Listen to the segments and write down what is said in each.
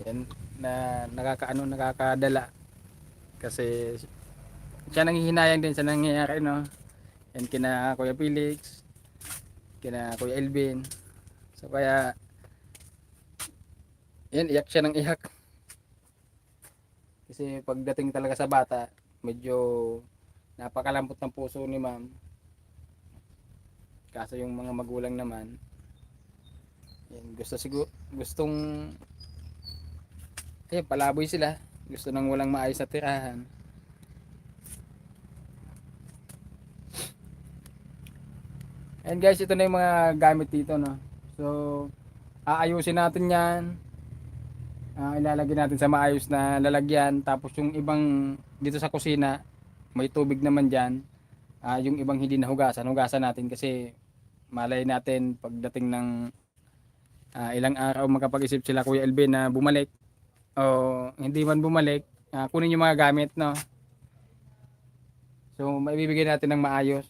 Yan na nakakadala kasi siya nanghihinayang din sa nangyayari, no. Yan kina Kuya Felix, kina Kuya Elvin. So kaya yan, iyak siya ng iyak kasi pagdating talaga sa bata medyo napakalambot ng puso ni ma'am, kaso yung mga magulang naman yan, gustong palaboy sila, gusto nang walang maayos na tirahan. And guys, ito na yung mga gamit dito, no. So aayusin natin yan, ilalagay natin sa maayos na lalagyan. Tapos yung ibang dito sa kusina may tubig naman dyan, yung ibang hindi hugasan natin kasi malay natin pagdating ng ilang araw makapag-isip sila Kuya Elvin na bumalik o hindi man bumalik, kunin yung mga gamit, no. So maibibigay natin ng maayos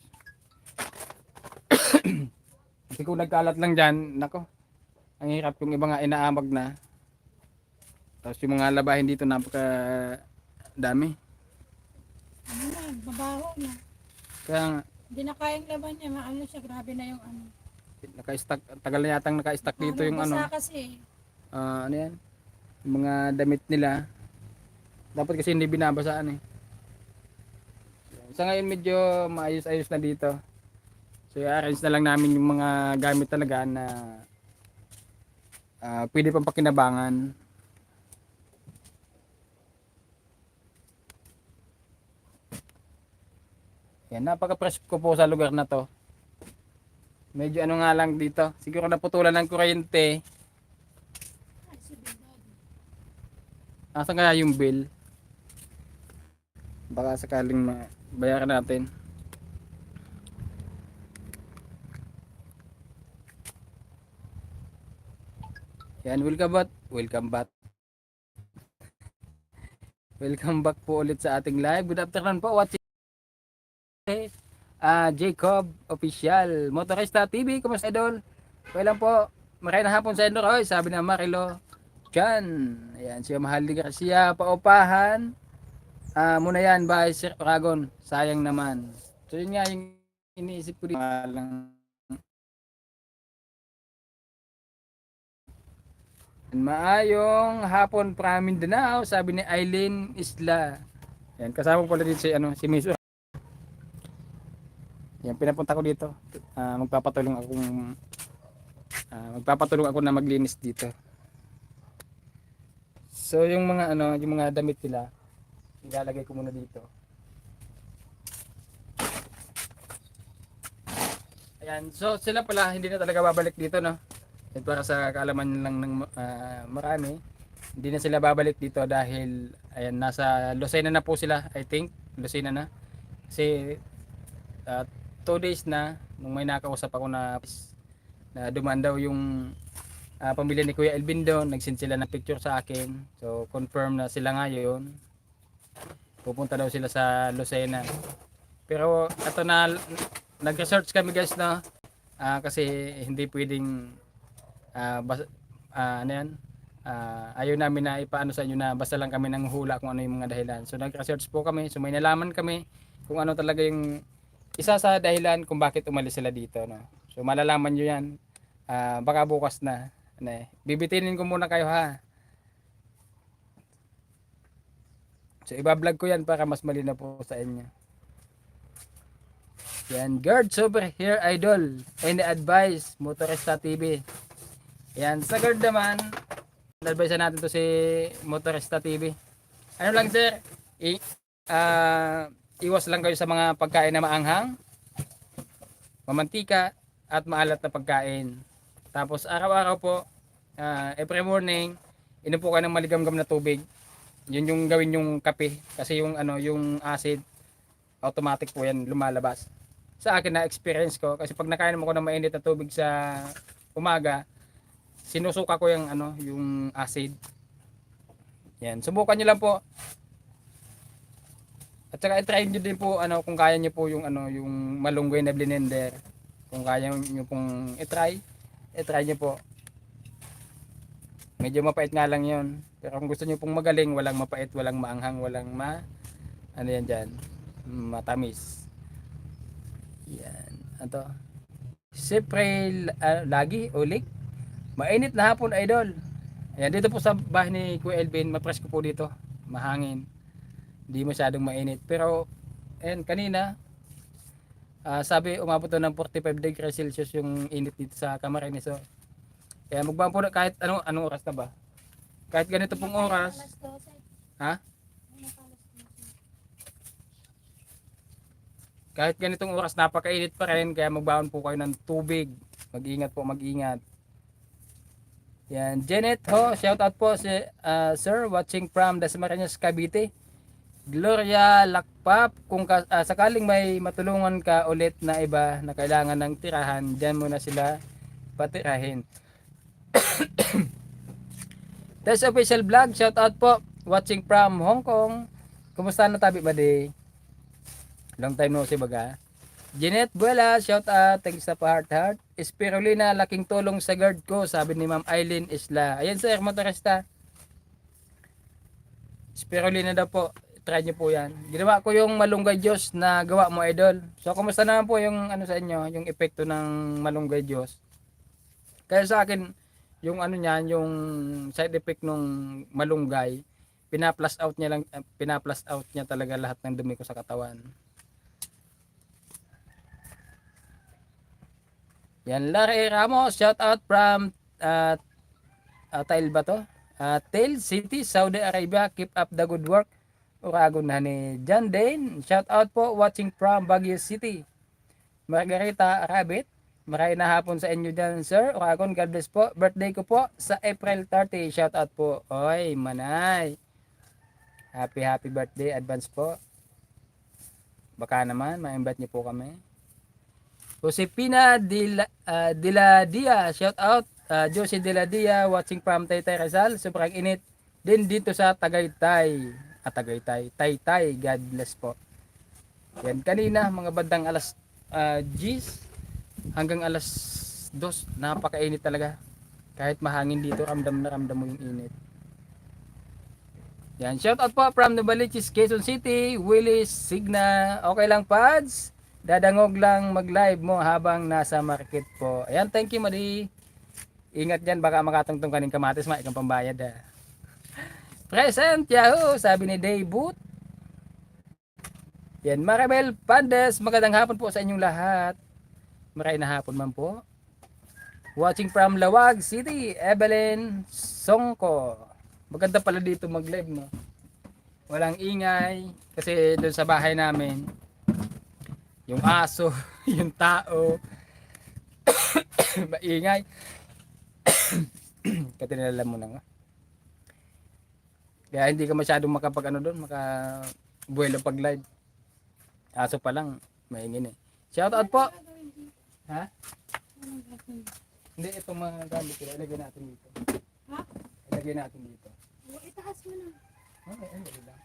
kasi kung nagkalat lang dyan, nako, ang hirap. Yung iba nga inaamag na, tapos yung mga labahin dito napaka dami, Ano na, babaho na. kaya nga Hindi na kayang laban niya, maano siya, grabe na yung ano. naka-stack, tagal na yatang naka-stack dito yung Basa ano, kasi. ano yan, yung mga damit nila, dapat kasi hindi binabasaan eh. Sa ngayon medyo maayos-ayos na dito. So i-arrange na lang namin yung mga gamit talaga na pwede pang pakinabangan. Yan, napaka-fresh ko po sa lugar na to. Medyo ano nga lang dito, siguro naputulan ng kuryente. Ay, subidad. Nasaan kaya yung bill? Baka sakaling bayaran natin. Yan, welcome back. Welcome back po ulit sa ating live. Good afternoon po, watching Jacob Official Motorista TV. Kumusta idol? Okay lang po. Maray na hapon sa inyo, Roy. Sabi na Marilo Chan. Ayan, siya mahal di siya paupahan. Muna yan ba Sir Oragon? Sayang naman. So yun nga yung iniisip ko dito. Lang maayong hapon from Mindanao, sabi ni Eileen Isla. Yan, kasama pala dito si Miss. Yan, pinapunta ko dito. Magpapatulong ako na maglinis dito. So yung mga damit nila, ilalagay ko muna dito. Ayan, so sila pala hindi na talaga babalik dito, no. Yan, para sa kaalaman lang ng marami, hindi na sila babalik dito dahil ayan, nasa Lucena na po sila, I think. Lucena na. Kasi 2 days na nung may nakausap ako na dumaan daw yung pamilya ni Kuya Elvin doon, nag-send sila ng picture sa akin. So confirm na sila ngayon. Pupunta daw sila sa Lucena. Pero ito na, nag-research kami guys, na kasi hindi pwedeng ano yan, ayaw namin na ipaano sa inyo na basta lang kami nang hula kung ano yung mga dahilan. So nag-research po kami, so may nalaman kami kung ano talaga yung isa sa dahilan kung bakit umalis sila dito, no. So malalaman nyo yan baka bukas na, bibitinin ko muna kayo, ha. So iba-vlog ko yan para mas malinaw po sa inyo. Yan, Guard Super Here Idol, any advice, Motorista TV. Yan, sa Guard naman, advice natin to si Motorista TV. Ano lang sir, iwas lang kayo sa mga pagkain na maanghang, mamantika, at maalat na pagkain. Tapos araw-araw po, every morning, inom po kayo ng maligamgam na tubig. Yun yung gawin yung kape, kasi yung acid, automatic po yan lumalabas. Sa akin na experience ko, kasi pag nakain mo ko ng mainit na tubig sa umaga, sinusuka ko yung acid. Yan, subukan niyo lang po. At saka i-try niyo din po kung kaya niyo po yung malunggay na blender. Kung kaya niyo pong i-try niyo po. Medyo mapait nga lang 'yon. Pero kung gusto niyo pong magaling, walang mapait, walang maanghang, walang ano yan dyan, matamis. Yan. Ano? Siyempre, lagi, ulik. Mainit na hapon, idol. Ayan, dito po sa bahay ni Kuya Elvin, mapresko po dito. Mahangin. Hindi masyadong mainit. Pero, ayan, kanina, sabi umabot daw ng 45 degrees Celsius yung init dito sa Camarines. So, kaya magbaon po na kahit anong oras na ba? Kahit ganito pong oras. Alas 12. Ha? Alas 12. Kahit ganitong oras napakainit pa rin, kaya magbaon po kayo ng tubig. Mag-ingat po, mag-ingat. Yan, Janet ho, shout out po si sir watching from Dasmariñas, Cavite. Gloria Lakpap, kung sakaling may matulungan ka ulit na iba na kailangan ng tirahan, diyan mo na sila patirahin. Tess official vlog, shout out po watching from Hong Kong. Kumusta na tabi ba di? Long time no si baga. Jeanette Buela, shout out, thanks sa heart. Spirulina, laking tulong sa guard ko, sabi ni Ma'am Eileen Isla. Ayan sir, motorista. Spirulina daw po, try nyo po yan. Ginawa ko yung malunggay Diyos na gawa mo, idol. So, kumusta naman po yung ano sa inyo, yung epekto ng malunggay Diyos? Kaya sa akin, yung ano niyan, yung side effect nung malunggay, pina-plus out niya lang, pina-plus out niya talaga lahat ng dumi ko sa katawan. Yan, Larry Ramos, shout out from Tail ba to? Tail City, Saudi Arabia. Keep up the good work. Uragon na ni John Dane. Shout out po watching from Baguio City. Margarita Rabbit. Maray na hapon sa inyo dyan, sir. Uragon, God bless po. Birthday ko po sa April 30. Shout out po. Oy, manay. Happy birthday. Advance po. Baka naman, ma-invite niyo po kami. Josepina Diladia, shout out. Josie Diladia, watching from Taytay Rizal. Sobrang init din dito sa Tagaytay. Taytay. God bless po. Yan, kanina, mga bandang alas 10 hanggang alas 2. Napakainit talaga. Kahit mahangin dito, ramdam mo yung init. Yan, shout out po from Novaliches, Quezon City. Willis Signa. Okay lang, Pads? Dadangog lang mag-live mo habang nasa market po. Ayan, thank you, Madi. Ingat dyan, baka makatungtong kaning kamatis, ikang pambayad ha. Present, Yahoo, sabi ni Daybut. Yan, Maribel Pandes, magandang hapon po sa inyong lahat. Maray na hapon man po. Watching from Lawag City, Evelyn Songko. Maganda pala dito mag-live, no? Walang ingay, kasi doon sa bahay namin, yung aso, yung tao, maingay. Katinala mo na nga. Kaya hindi ka masyadong makapag doon, makabuelo pag live. Aso pa lang, maingin eh. Shout out po. Ha? Hindi, itong mga gamit ko, ilagay natin dito. Ha? Ilagay natin dito. Itaas mo na. Okay, ayun lang.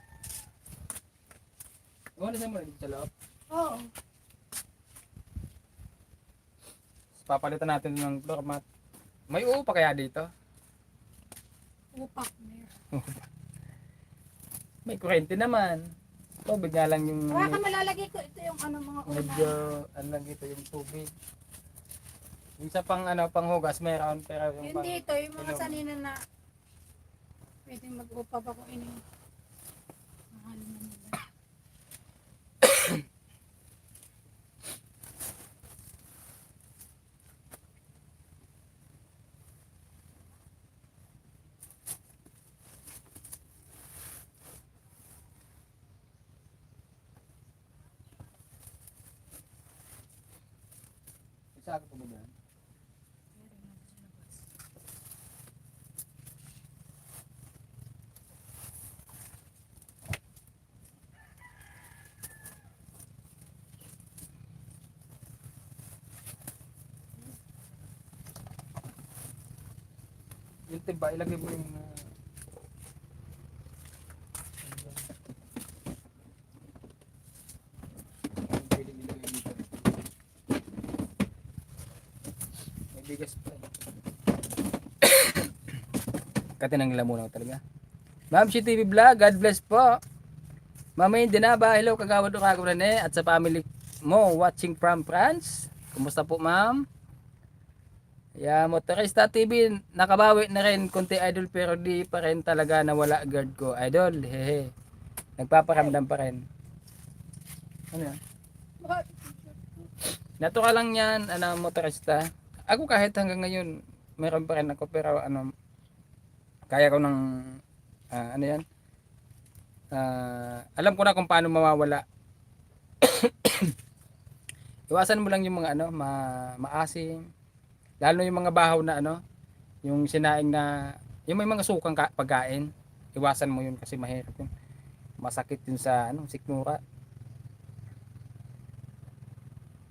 Gawin na mo dito sa loob. Oo. Papalitan natin ng floor mat. May upo pa kaya dito? Upak. Meron. May kuryente naman. Tubig nga lang yung Baka malalagay ko ito yung ano mga una. medyo ano lang dito yung tubig. Yung sa pang panghugas meron pero yung Yun dito, yung mga inom. sanina na pwedeng mag-upa pa kung ini. Mahal na nila. Isa ako po ba yan? Yung tiba, ilagay mo yung may bigas pa. Katinang nila muna talaga. Ma'am si TV Vlog, God bless po. Ma'am Dinaba, hello kagawad o kagawad at sa family mo watching from France. Kumusta po ma'am? Yeah, Motorista TV, nakabawi na rin konti idol pero di pa rin talaga nawala guard ko. Idol, hehe. Nagpaparamdam pa rin. Ano yan? Natural lang yan, ano, motorista. Ako kahit hanggang ngayon, meron pa rin ako pero ano, kaya ko ng, ano yan, alam ko na kung paano mawawala. Iwasan mo lang yung mga ano, maasim. Lalo yung mga bahaw na ano, yung sinaing na, yung may mga sukang pagkain. Iwasan mo yun kasi mahirap yun. Masakit yun sa ano, sikmura.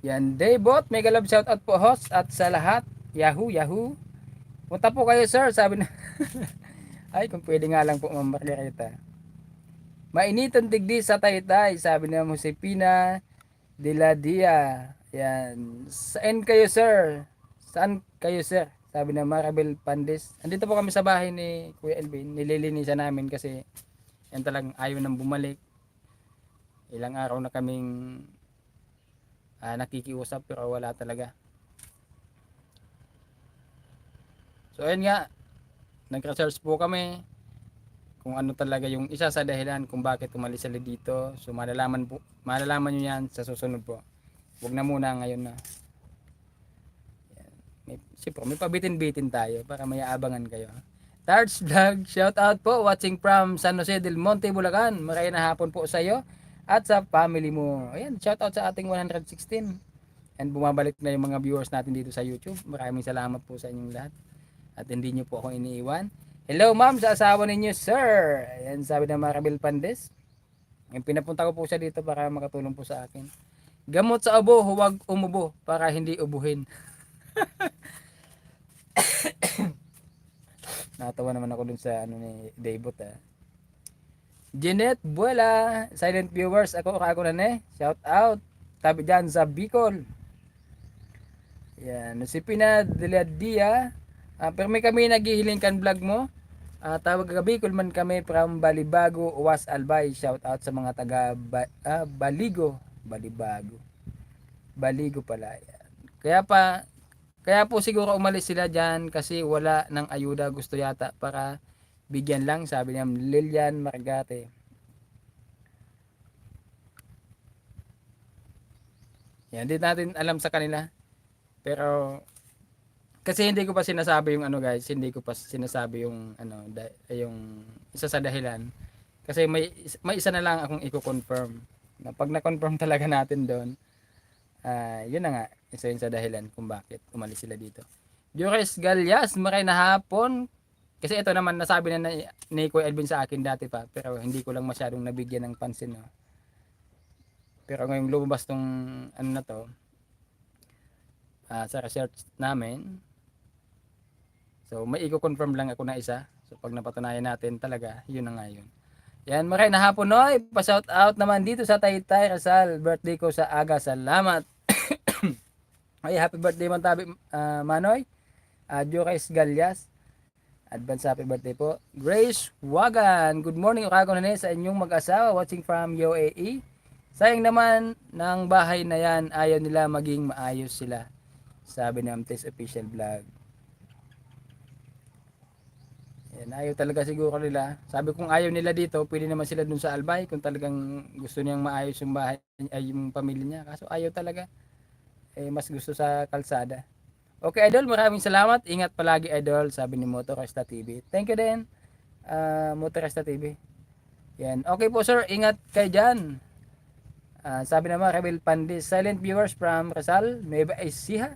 Yan, Daybot, mega love shoutout po host at sa lahat. Yahoo, Yahoo. Punta po kayo sir, sabi na. Ay, kung pwede nga lang po Ma'am Margarita. Mainitong digdi sa Taytay, sabi na Josepina de la Dia. Yan. Saan kayo sir? Saan kayo sir? Sabi na Marabel Pandis. Andito po kami sa bahay ni Kuya Elvin. Nililinisan namin kasi yan talagang ayaw nang bumalik. Ilang araw na kaming nakikiusap pero wala talaga. So ayun nga, nag-research po kami kung ano talaga yung isa sa dahilan kung bakit umalis sila dito. So malalaman nyo yan sa susunod po. Huwag na muna ngayon na. Siyempre, may pabitin-bitin tayo para may aabangan kayo. Tarts Vlog, shout out po watching from San Jose del Monte, Bulacan. Maraming na hapon po sa iyo at sa family mo. Ayan, shout out sa ating 116. And bumabalik na yung mga viewers natin dito sa YouTube. Maraming salamat po sa inyong lahat. At hindi nyo po ako iniiwan. Hello ma'am sa asawa ninyo sir. Ayan sabi ng Marabel Pandes. Yung pinapunta ko po siya dito para makatulong po sa akin. Gamot sa ubo, huwag umubo para hindi ubuhin. Natawa naman ako dun sa ano ni Daybot Jeanette Buela, silent viewers, ako na shout out. Tabi dyan sa Bicol. Yan, si Pina Deladia. Pero may kami naghihiling kan vlog mo. Tawag ka Bicol man kami from Balibago, Uwas Albay. Shout out sa mga taga Baligo, Balibago. Baligo pala. Yan. Kaya po siguro umalis sila dyan kasi wala ng ayuda, gusto yata para bigyan lang, sabi niya Lilian Margate. Yan, hindi natin alam sa kanila. Pero kasi hindi ko pa sinasabi yung ano guys, hindi ko pa sinasabi yung ano yung isa sa dahilan. Kasi may isa na lang akong i-confirm. Na pag na-confirm talaga natin doon, yun na nga, isa yun sa dahilan kung bakit umalis sila dito. Jures Galyas, maray na hapon. Kasi ito naman nasabi na ni Kuya Edwin sa akin dati pa, pero hindi ko lang masyadong nabigyan ng pansin. No? Pero ngayong lumabas tong ano na to, sa research namin, so may i-confirm lang ako na isa. So pag napatunayan natin talaga, yun na nga yun. Yan, maray na hapon noy. Pa-shout out naman dito sa Taytay Rizal. Birthday ko sa aga. Salamat. Ay, happy birthday man tabi Manoy. Jures Galyas. Advance happy birthday po. Grace Wagan. Good morning ukago na sa inyong mag-asawa watching from UAE. Sayang naman ng bahay na yan, ayaw nila maging maayos sila. Sabi ni Amtes Official Vlog. Yan, ayaw talaga siguro nila. Sabi kung ayaw nila dito, pwede naman sila dun sa Albay kung talagang gusto niyang maayos yung bahay ay yung pamilya niya. Kaso ayaw talaga. Mas gusto sa kalsada. Okay idol, maraming salamat. Ingat palagi idol, sabi ni Motorista TV. Thank you din, Motorista TV. Yan. Okay po sir, ingat kayo dyan. Sabi naman, Rebel Pandis, silent viewers from Rizal, Nueva Ecija.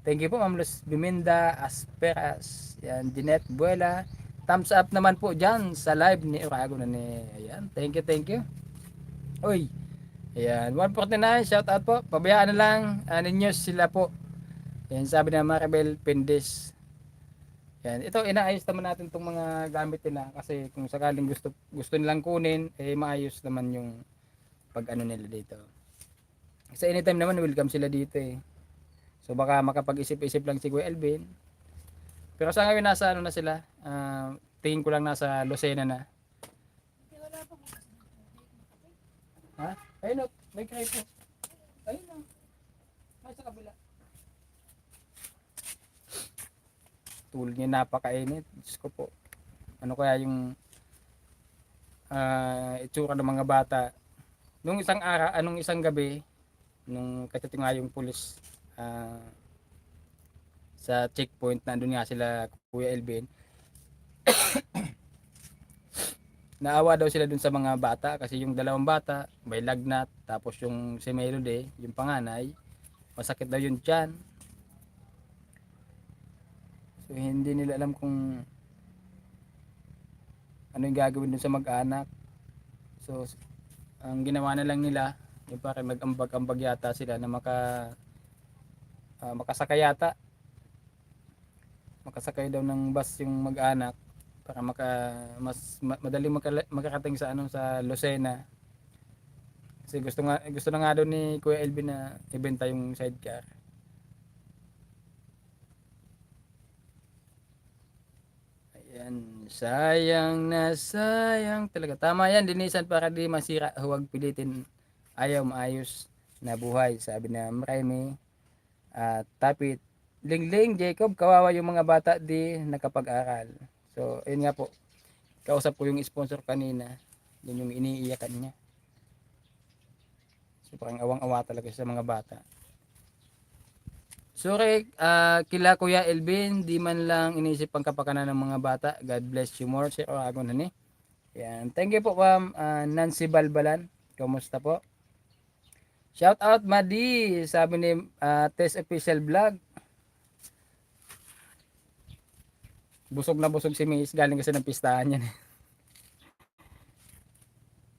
Thank you po, Ma'am Luz Biminda Asperas. Yan, Jeanette Buela. Thumbs up naman po dyan sa live ni Urago na ni. Ayan, thank you. Uy, ayan, 149, shout out po. Pabayaan na lang, ninyo sila po. Yan, sabi na Maribel Pendis. Yan, ito inaayos naman natin itong mga gamit nila kasi kung sakaling gusto nilang kunin, maayos naman yung pag ano nila dito. Kasi anytime naman welcome sila dito So baka makapag-isip-isip lang si Kuya Elvin. Pero sa ngayon nasa ano na sila, tingin ko lang nasa Lucena na. Ha? Ayun o, may kripo. Ayun o. Ay, sa kabila. Tulad niya napakainit. Diyos ko po. Ano kaya yung itsura ng mga bata? Nung isang araw, anong isang gabi, nung katating nga yung pulis ah, sa checkpoint, nandun nga sila Kuya Elvin. Naawa daw sila dun sa mga bata kasi yung dalawang bata may lagnat, tapos yung si Melody, yung panganay, masakit daw yung tiyan. So hindi nila alam kung ano yung gagawin dun sa mag-anak. So ang ginawa na lang nila, yung parang nag-ambag-ambag yata sila na makasakay yata. Makasakay daw ng bus yung mag-anak para madaling makarating sa sa Lucena. Kasi gusto na nga daw ni Kuya Elvin na ibenta yung sidecar. Ayan, sayang na sayang talaga. Tama yan, linisan para di masira, huwag pilitin. Ayaw maayos na buhay, sabi na Marami. At Tapit, Lingling, Jacob, kawawa yung mga bata di nakapag-aral. So, ayun nga po. Kausap ko yung sponsor kanina. Yun yung iniiyakan niya. So, parang awang-awa talaga sa mga bata. Sorry, kila Kuya Elvin, di man lang inisip ang kapakanan ng mga bata. God bless you more, Sir Oragon Hani. Yan. Thank you po, Ma'am Nancy Balbalan. Kumusta po? Shout out Madi, sabi ni Tess Official Vlog. Busog na busog si Miss, galing kasi ng pistahan yan.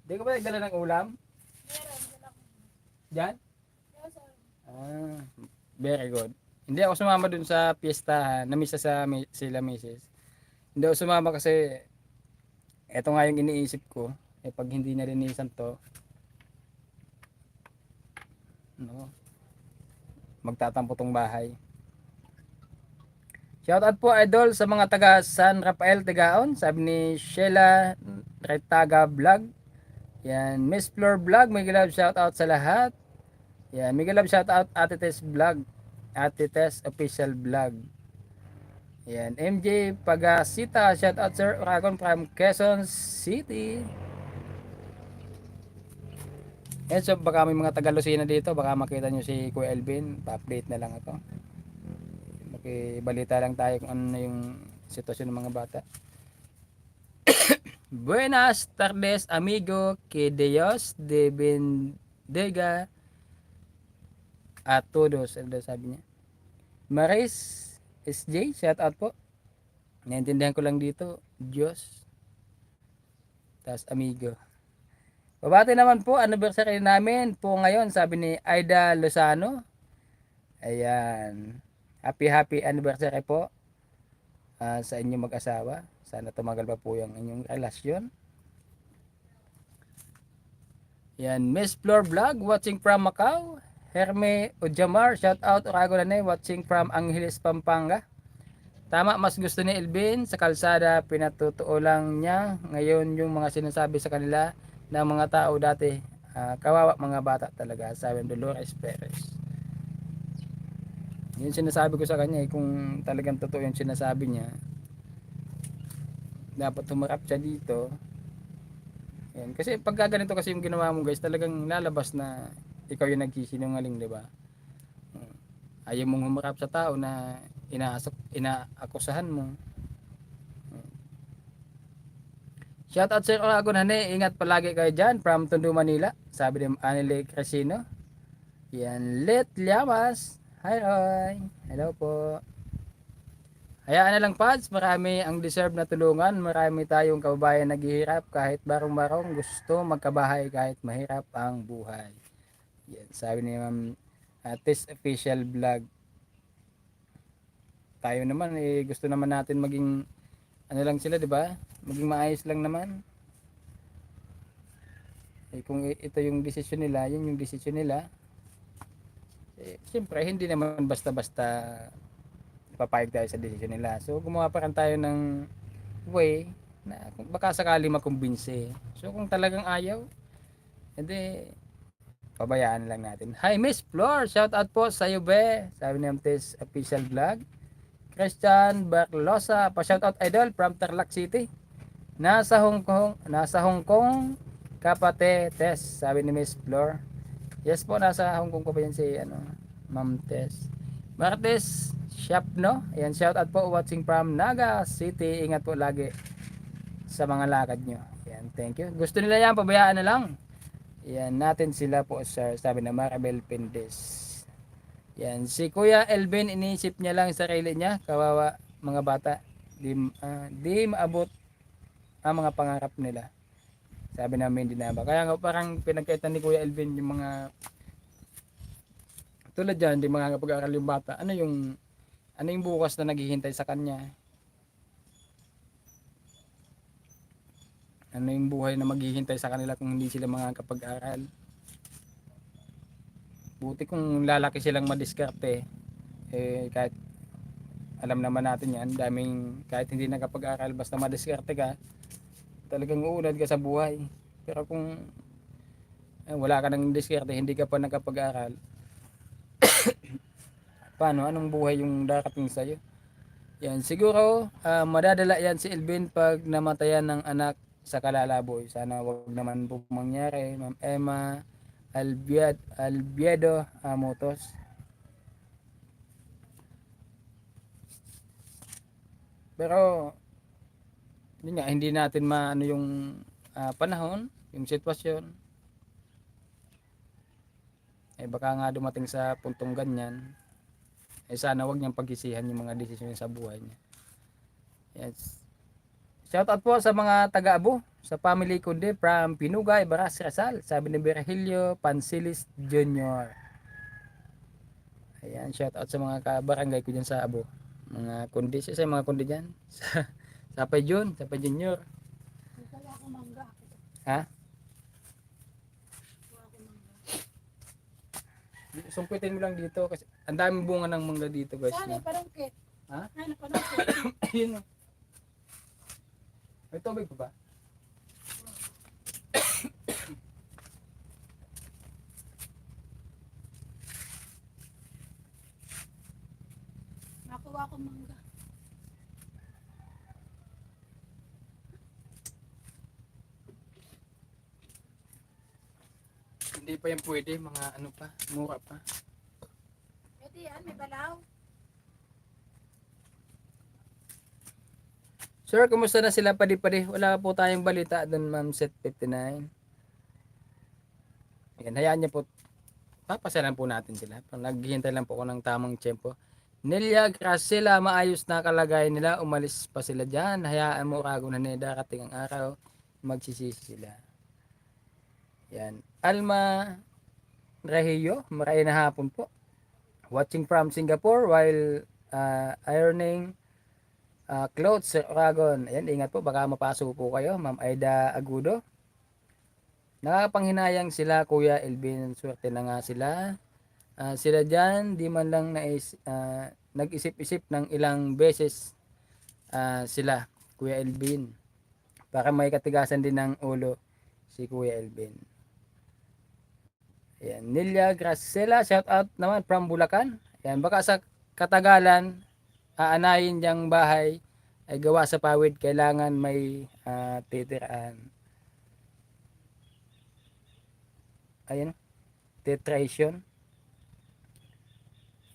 Di ko ba nagdala ng ulam? Meron, dala ko. Diyan? Yes, sir. Very good. Hindi ako sumama dun sa piyesta, namisa sila Mrs. Hindi ako sumama kasi eto nga yung iniisip ko. Pag hindi nalinisan to, ano, magtatampo tong bahay. Shoutout po idol sa mga taga San Rafael Tigaon, sabi ni Sheila Retaga Vlog. Yan, Miss Flor Vlog, may love shoutout sa lahat. Yan, may love shoutout Ate Tess Vlog, Ate Tess Official Vlog. Yan, MJ Pagasita, shoutout Sir Oragon from Quezon City. Yan, so baka may mga taga Lucena dito, baka makita nyo si Kuya Elvin, pa-update na lang ako. Makibalita lang tayo kung ano na yung sitwasyon ng mga bata. Buenas tardes amigo, que Dios de bendiga a todos. Ano sabi niya? Maris SJ, shout out po. Naintindihan ko lang dito, Diyos. Tas amigo. Babati naman po, anniversary namin po ngayon, sabi ni Aida Lozano. Ayan. Happy anniversary po sa inyong mag-asawa. Sana tumagal pa po yung inyong relasyon. Yan, Miss Flor Vlog watching from Macau. Herme Ojamar, shout out Oragon Nane, watching from Angeles, Pampanga. Tama, mas gusto ni Elvin sa kalsada, pinatutuo lang niya ngayon yung mga sinasabi sa kanila ng mga tao dati. Kawawa mga bata talaga, sabi ni Dolores Perez. Yun sinasabi ko sa kanya, kung talagang totoo yung sinasabi niya, dapat humarap siya dito. Yan. Kasi pag ganito kasi yung ginawa mo guys, talagang lalabas na ikaw yung nagsisinungaling, di ba? Ayaw mong humarap sa tao na inaakusahan mo. Shout out Sir Oragon Hane, ingat palagi kayo dyan from Tondo, Manila, sabi ni Anile Crescino. Yan, Let Llamas. Hi Roy, hello po. Hayaan na lang Pads, marami ang deserve na tulungan. Marami tayong kababayan naghihirap kahit barong-barong, gusto magkabahay kahit mahirap ang buhay. Yan, sabi ni Ma'am Tess Official Vlog. Tayo naman gusto naman natin maging ano lang sila, 'di ba? Maging maayos lang naman. Kung ito yung desisyon nila, yun yung desisyon nila. Siyempre hindi naman basta-basta papayag tayo sa desisyon nila. So gumawa pa rin tayo ng way na baka sakali makumbinse. So kung talagang ayaw, Hindi, pabayaan lang natin. Hi Miss Flor, shout out po sa iyo be. Sabi ni Mtes official vlog. Christian Barlosa, pa shout out idol from Tarlac City. Nasa Hong Kong kapate Tess, sabi ni Miss Flor. Yes po, nasa Hong Kong ko pa yan si ano, Ma'am Tess. Martes Shop no. Ayan, shout out po watching from Naga City. Ingat po lagi sa mga lakad nyo. Ayan, thank you. Gusto nila yan, pabayaan na lang. Yan, natin sila po sir, sabi na Maribel Pendes. Yan, si Kuya Elvin iniisip niya lang sarili niya, kawawa mga bata. Di maabot ang mga pangarap nila. Sabi namin din na ba. Kaya nga parang pinagkaitan ni Kuya Elvin yung mga tulad dyan, di makakapag-aral yung bata. Ano yung bukas na naghihintay sa kanya? Ano yung buhay na maghihintay sa kanila kung hindi sila makakapag-aral? Buti kung lalaki silang madiskarte, kahit alam naman natin yan, daming kahit hindi nakapag-aral basta madiskarte ka, talagang uunad ka sa buhay. Pero kung wala ka ng diskarte, hindi ka pa nakapag-aral, paano? Anong buhay yung darating sa'yo? Yan, siguro madadala yan si Elvin pag namatayan ng anak sa Kalalaboy. Sana wag naman po mangyari. Ma'am Emma Albiedo Motos. Pero yun nga, hindi natin maano yung panahon, yung sitwasyon. Baka nga dumating sa puntong ganyan. Sana wag niyang pagisihan yung mga desisyon sa buhay niya. Yes. Shout out po sa mga taga-abo, sa family ko din from Pinugay, Baras, Rizal. Sabi ni Virgilio Pansilis Jr. Ayan, shout out sa mga kabarangay ko dyan sa Abo. Mga kundi, sa mga kundi dyan. Sapay Junior. Wala akong mangga. Ha? Sumpitin mo lang dito kasi ang daming bunga ng mangga dito guys. Saan ay parungkit? Ha? Ano parungkit? Ayun. May tubig pa ba? Nakuha ko mangga. Hindi pa yan pwede, mga ano pa, mura pa. Pwede yan, may balaw. Sir, kumusta na sila padi-padi? Wala po tayong balita doon, Ma'am Set 59. Ayan, hayaan niyo po. Papasalan po natin sila. Naghihintay lang po ako ng tamang tiyempo. Nelia Gracela, maayos na kalagay nila. Umalis pa sila dyan. Hayaan mo, rago na darating ang araw. Magsisisi sila. Yan. Alma Rahillo, maray na hapon po. Watching from Singapore while ironing clothes sa Oragon. Ayan, ingat po, baka mapaso po kayo. Ma'am Aida Agudo. Nakakapanghinayang sila, Kuya Elvin. Swerte na nga sila. Sila dyan, di man lang nag-isip-isip ng ilang beses sila, Kuya Elvin. Para may katigasan din ng ulo si Kuya Elvin. Ayan, Nelia Gracela, shout out naman from Bulacan. Ayan, baka sa katagalan, aanayin diyang bahay ay gawa sa pawid, kailangan may titiraan. Ayan, titration.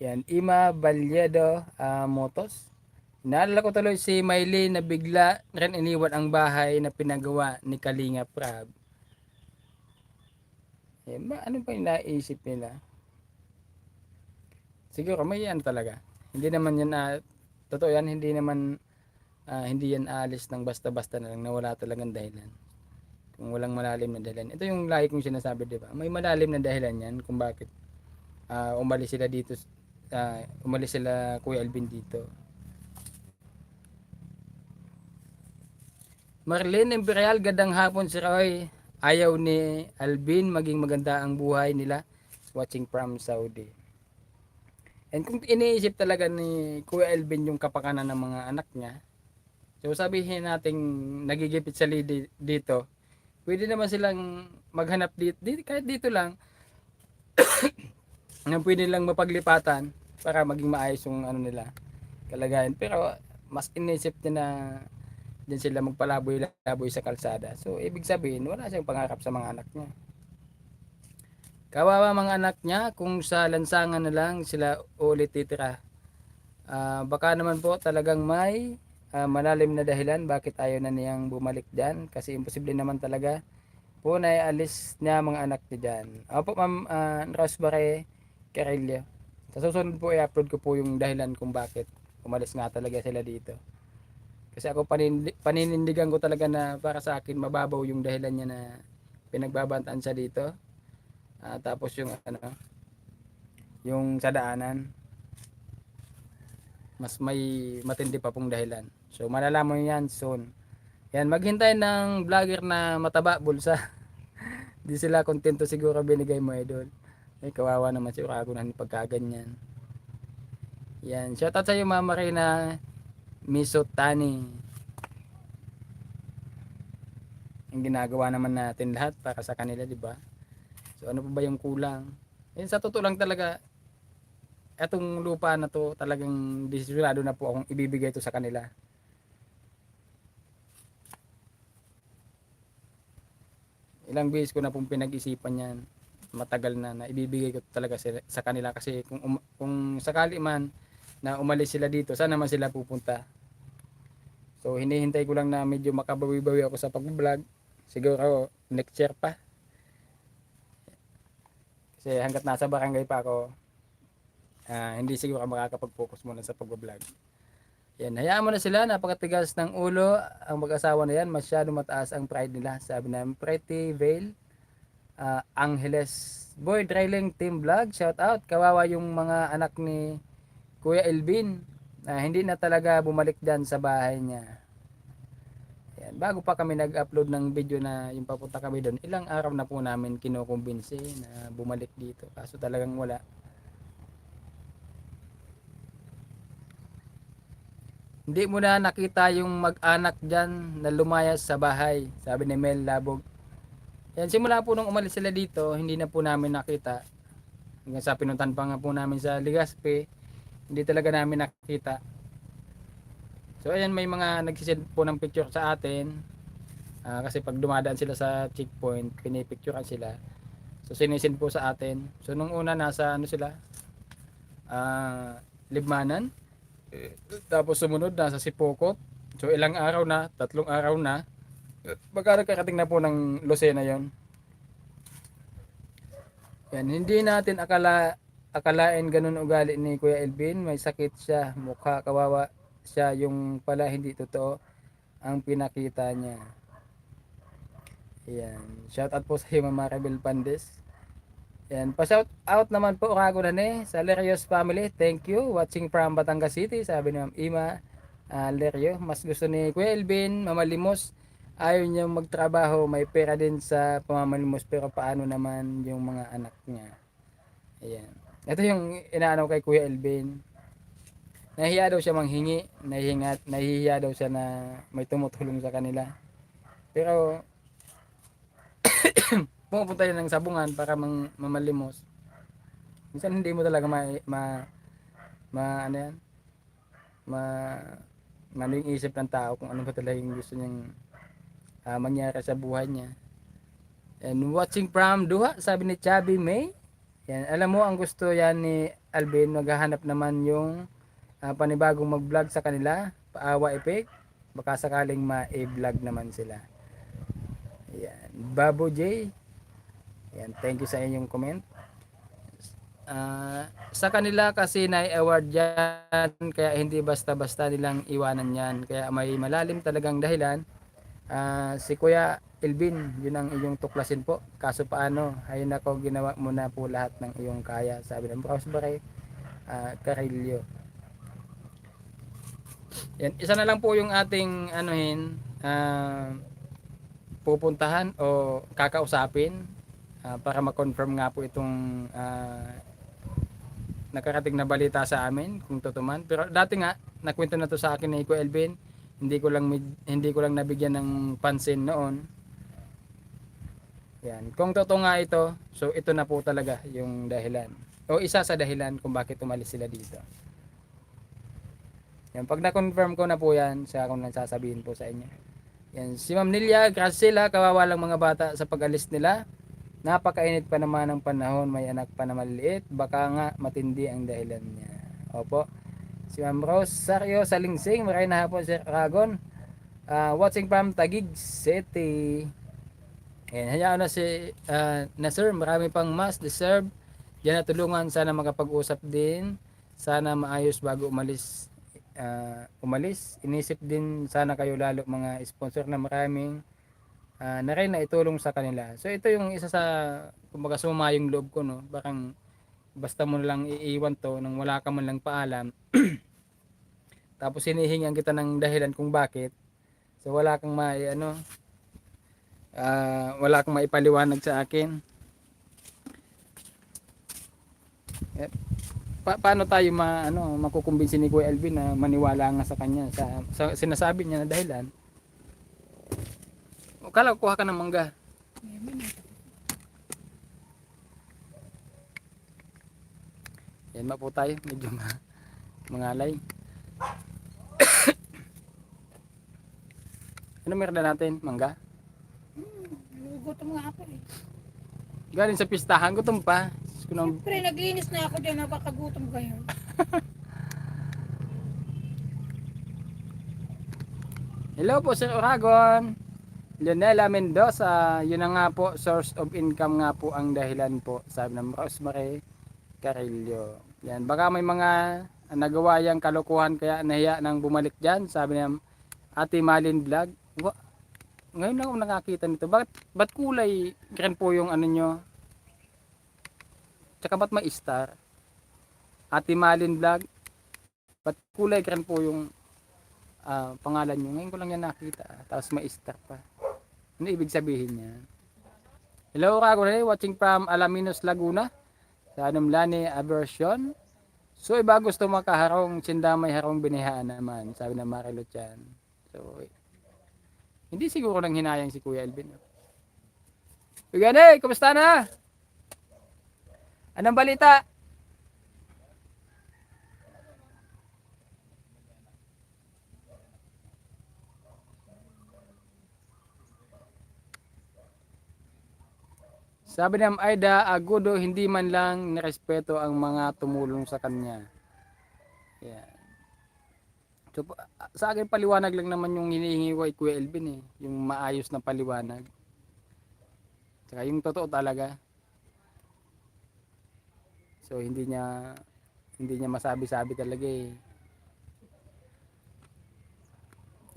Yan, Ima Valledo Motos. Naalala ko tuloy si Maylene na bigla rin iniwan ang bahay na pinagawa ni Kalinga Prab. Yan, ano pa yung naisip nila? Siguro may yan talaga. Hindi naman yan, totoo yan, hindi naman, hindi yan alis ng basta-basta na lang na wala talagang dahilan. Kung walang malalim na dahilan. Ito yung lagi kong sinasabi, di ba? May malalim na dahilan yan kung bakit umalis sila dito, umalis sila Kuya Elvin dito. Marlene Imperial, gadang hapon si Roy. Ayaw ni Alvin maging maganda ang buhay nila, watching from Saudi. And kung iniisip talaga ni Kuya Elvin yung kapakanan ng mga anak niya, so sabihin natin nagigipit sa dito, pwede naman silang maghanap dito, kahit dito lang, na pwede lang mapaglipatan para maging maayos yung ano nila, kalagayan. Pero mas inisip niya na diyan sila magpalaboy-laboy sa kalsada. So ibig sabihin, wala siyang pangarap sa mga anak niya. Kawawa mga anak niya kung sa lansangan na lang sila ulit titira. Baka naman po talagang may malalim na dahilan bakit ayaw na niyang bumalik diyan, kasi imposible naman talaga po na ialis niya mga anak niya diyan. Opo Ma'am Rosemary Carillo. Sa susunod po i-upload ko po yung dahilan kung bakit umalis nga talaga sila dito. Kasi ako paninindigan ko talaga na para sa akin mababaw yung dahilan niya na pinagbabantaan siya dito. Tapos yung ano, yung sa daanan, mas may matindi pa pong dahilan. So malalaman mo yan soon. Yan, maghintay ng vlogger na mataba bulsa. Di sila kontento siguro binigay mo idol. Ay kawawa naman si Urago na pagkaganyan. Yan, shoutout sa iyo Mama Reyna Misotani. Ang ginagawa naman natin lahat para sa kanila, di ba? So ano pa ba yung kulang? Yan, sa totoo lang talaga, etong lupa na to talagang desiderado na po akong ibibigay to sa kanila. Ilang beses ko na pong pinag-isipan yan, matagal na ibibigay ko talaga sa kanila, kasi kung sakali man na umalis sila dito, saan naman sila pupunta? So hinihintay ko lang na medyo makabawi-bawi ako sa pag-vlog, siguro next year pa, kasi hanggat nasa barangay pa ako, hindi siguro makakapag-focus muna sa pag-vlog. Yan, hayaan mo na sila, napakatigas ng ulo ang mag-asawa na yan, masyado mataas ang pride nila. Sabi na Pretty Veil Angeles Boy Drilling Team Vlog, shout out. Kawawa yung mga anak ni Kuya Elvin, hindi na talaga bumalik dyan sa bahay niya. Yan, bago pa kami nag-upload ng video na yung papunta kami doon, ilang araw na po namin kinukumbinsi na bumalik dito, kaso talagang wala. Hindi mo na nakita yung mag-anak dyan na lumayas sa bahay, sabi ni Mel Labog. Yan, simula po nung umalis sila dito, hindi na po namin nakita. Hanggang sa pinuntan pa nga po namin sa Legazpi, hindi talaga namin nakita. So ayan, may mga nagsisend po ng picture sa atin. Kasi pag dumadaan sila sa checkpoint, pinipicturean sila. So sinisend po sa atin. So nung una nasa ano sila, Libmanan. Tapos sumunod na sa Sipokot. So ilang araw na, 3 araw na. Baka nakarating na po ng Lucena yon. Yan, hindi natin akalain ganun ugali ni Kuya Elvin. May sakit siya, mukha kawawa siya, yung pala hindi totoo ang pinakita niya. Yan, shout out po sa iyo Mama Rebel Pandes. Yan, pa-shout out naman po Urago na sa Lerios family. Thank you. Watching from Batangas City. Sabi ni Ma'am Ima Lerio, mas gusto ni Kuya Elvin mamalimos. Ayaw niya magtrabaho, may pera din sa pamamalimos, pero paano naman yung mga anak niya? Ayan. Ito yung inaano kay Kuya Elvin. Nahihiya daw siya manghingi, nahihiya daw siya na may tumutulong sa kanila. Pero pumupunta yun ng sabungan para mamalimos. Minsan hindi mo talaga ano yan, ano yung isip ng tao kung ano ba talaga yung gusto niyang mangyari sa buhay niya. And watching from Duha, sabi ni Chubby May. Yan, alam mo ang gusto yan ni Alvin, maghahanap naman yung panibagong mag-vlog sa kanila, paawa epic, baka sakaling ma-vlog naman sila. Yan, Babo J. Yan, thank you sa inyong comment. Sa kanila kasi na-award yan, kaya hindi basta-basta nilang iwanan yan, kaya may malalim talagang dahilan. Si Kuya Elvin, yun ang iyong tuklasin po. Kaso paano, ayun ako, ginawa mo na po lahat ng iyong kaya, sabi ng Rosemary Carillo. Yan, isa na lang po yung ating pupuntahan o kakausapin para ma-confirm nga po itong nakarating na balita sa amin kung totoo man. Pero dati nga nakwento na to sa akin ni Kuya Elvin, hindi ko lang nabigyan ng pansin noon. Yan. Kung totoo nga ito, so ito na po talaga yung dahilan. O isa sa dahilan kung bakit umalis sila dito. Yan. Pag na-confirm ko na po yan, sa akong nagsasabihin po sa inyo. Yan. Si Ma'am Nelia, Gracila, kawawa lang mga bata sa pag-alis nila. Napakainit pa naman ng panahon, may anak pa na maliliit. Baka nga matindi ang dahilan niya. Opo. Si Ma'am Rosario Salingsing, maraming na hapon Sir Ragon. Watching from Taguig City. Ayan, hayaan na si na sir, marami pang mas deserve. Diyan na tulungan, sana makapag-usap din. Sana maayos bago umalis. Inisip din sana kayo lalo mga sponsor na maraming na rin na itulong sa kanila. So ito yung isa sa kumbaga sumayong loob ko, no. Bakang basta mo lang iiwan to nang wala ka man lang paalam. Tapos hinihingan kita ng dahilan kung bakit. So wala kang wala kang maipaliwanag sa akin. Paano tayo makukumbinsi ni Kuya Elvin na maniwala nga sa kanya sa sinasabi niya na dahilan? O kala ko kuha ka ng mangga. Yan po tayo, medyo mangalay. Ano meron na natin? Mangga? Gutom nga ako eh. Galing sa pistahan, gutom pa. Siyempre, naglinis na ako dyan, nakakagutom kayo. Hello po Sir Oragon. Leonela Mendoza, yun na nga po, source of income nga po ang dahilan po, sabi ng Rosemary Carillo. Yan, baka may mga nagawa yang kalokohan kaya nahiya nang bumalik dyan, sabi ng Ate Malin Vlog. Ngayon lang ako nakakita nito. Ba't kulay green po yung ano nyo? Tsaka ba't may star? Ate Malin Vlog. Ba't kulay green po yung pangalan nyo? Ngayon ko lang yan nakita. Tapos may star pa. Ano ibig sabihin niya? Hello Kagore, watching from Alaminos, Laguna. Sa Anumlani Aversion. So iba gusto makaharong, sindamay harong binihaan naman. Sabi ng Marilo Chan. So hindi siguro nang hinayang si Kuya Elvin. Ugane, kumusta na? Anong balita? Sabi ng Aida Agudo, hindi man lang nirespeto ang mga tumulong sa kanya. Yeah. So, sa akin paliwanag lang naman yung hinihingi ko kay Kuya Elvin eh. Yung maayos na paliwanag. Saka yung totoo talaga. So hindi niya masabi-sabi talaga eh.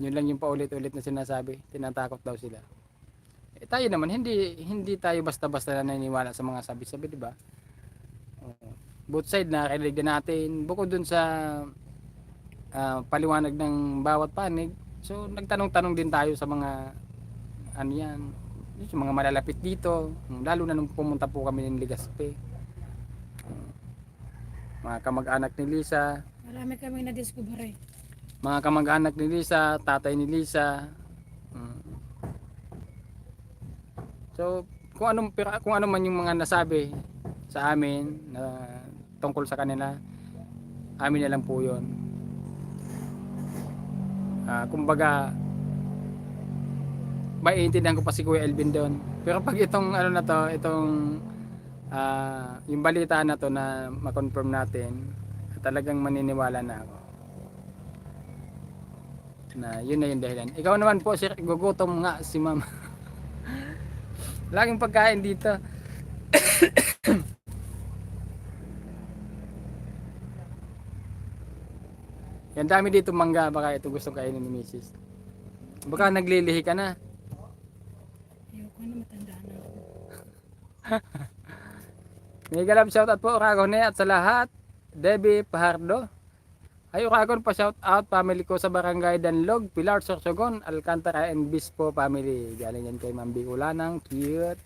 Yun lang yung paulit-ulit na sinasabi. Tinatakot daw sila. Eh, tayo naman hindi tayo basta-basta naniniwala sa mga sabi-sabi, di ba? Both side na rinig na natin. Bukod dun sa paliwanag ng bawat panig, so nagtanong-tanong din tayo sa mga ano yan, yung mga malalapit dito, lalo na nung pumunta po kami ng Legazpi. Mga kamag-anak ni Lisa, Marami kaming na-discover eh. mga kamag-anak ni Lisa, tatay ni Lisa. So kung ano man yung mga nasabi sa amin na tungkol sa kanila, amin na lang po yun. Kumbaga maiintindihan ko pa si Kuya Elvin doon. Pero pag itong ano na to, itong yung balita na to na ma-confirm natin, talagang maniniwala na ako na yun na yung dahilan. Ikaw naman po sir, gugutom nga si ma'am. Laging pagkain dito. Yan dami dito mangga, baka ito gusto kainin ni Mrs. Baka naglilihi ka na. Ayoko na, matanda na ako. Mega love shoutout po Oragone at sa lahat. Debbie Pahardo. Ay Oragon pa shout out family ko sa Barangay Danlog, Pilar Sorsogon, Alcantara and Bispo family. Galing yan kay Ma'am Bicolanang, cute.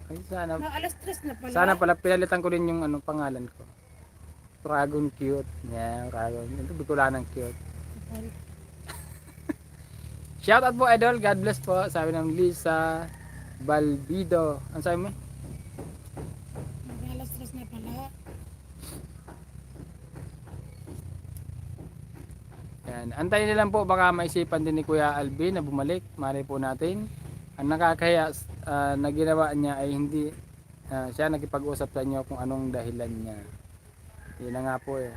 Ay sana Alas 3 na pala. sana pala pinalitan ko din yung pangalan ko. Oragon cute. Yeah, Oragon. Ito Bicolanang cute. Shout out po idol, God bless po. Sabi ng Lisa Balbido. Ano sabi mo? Mag-alas 3 na pala. Yan. Antayin nilang po baka maisipan din ni Kuya Alvin na bumalik. Mali po natin. Ang nakakahiya na ginawa niya ay hindi siya nakipag-usap sa inyo kung anong dahilan niya. Yun na nga po eh.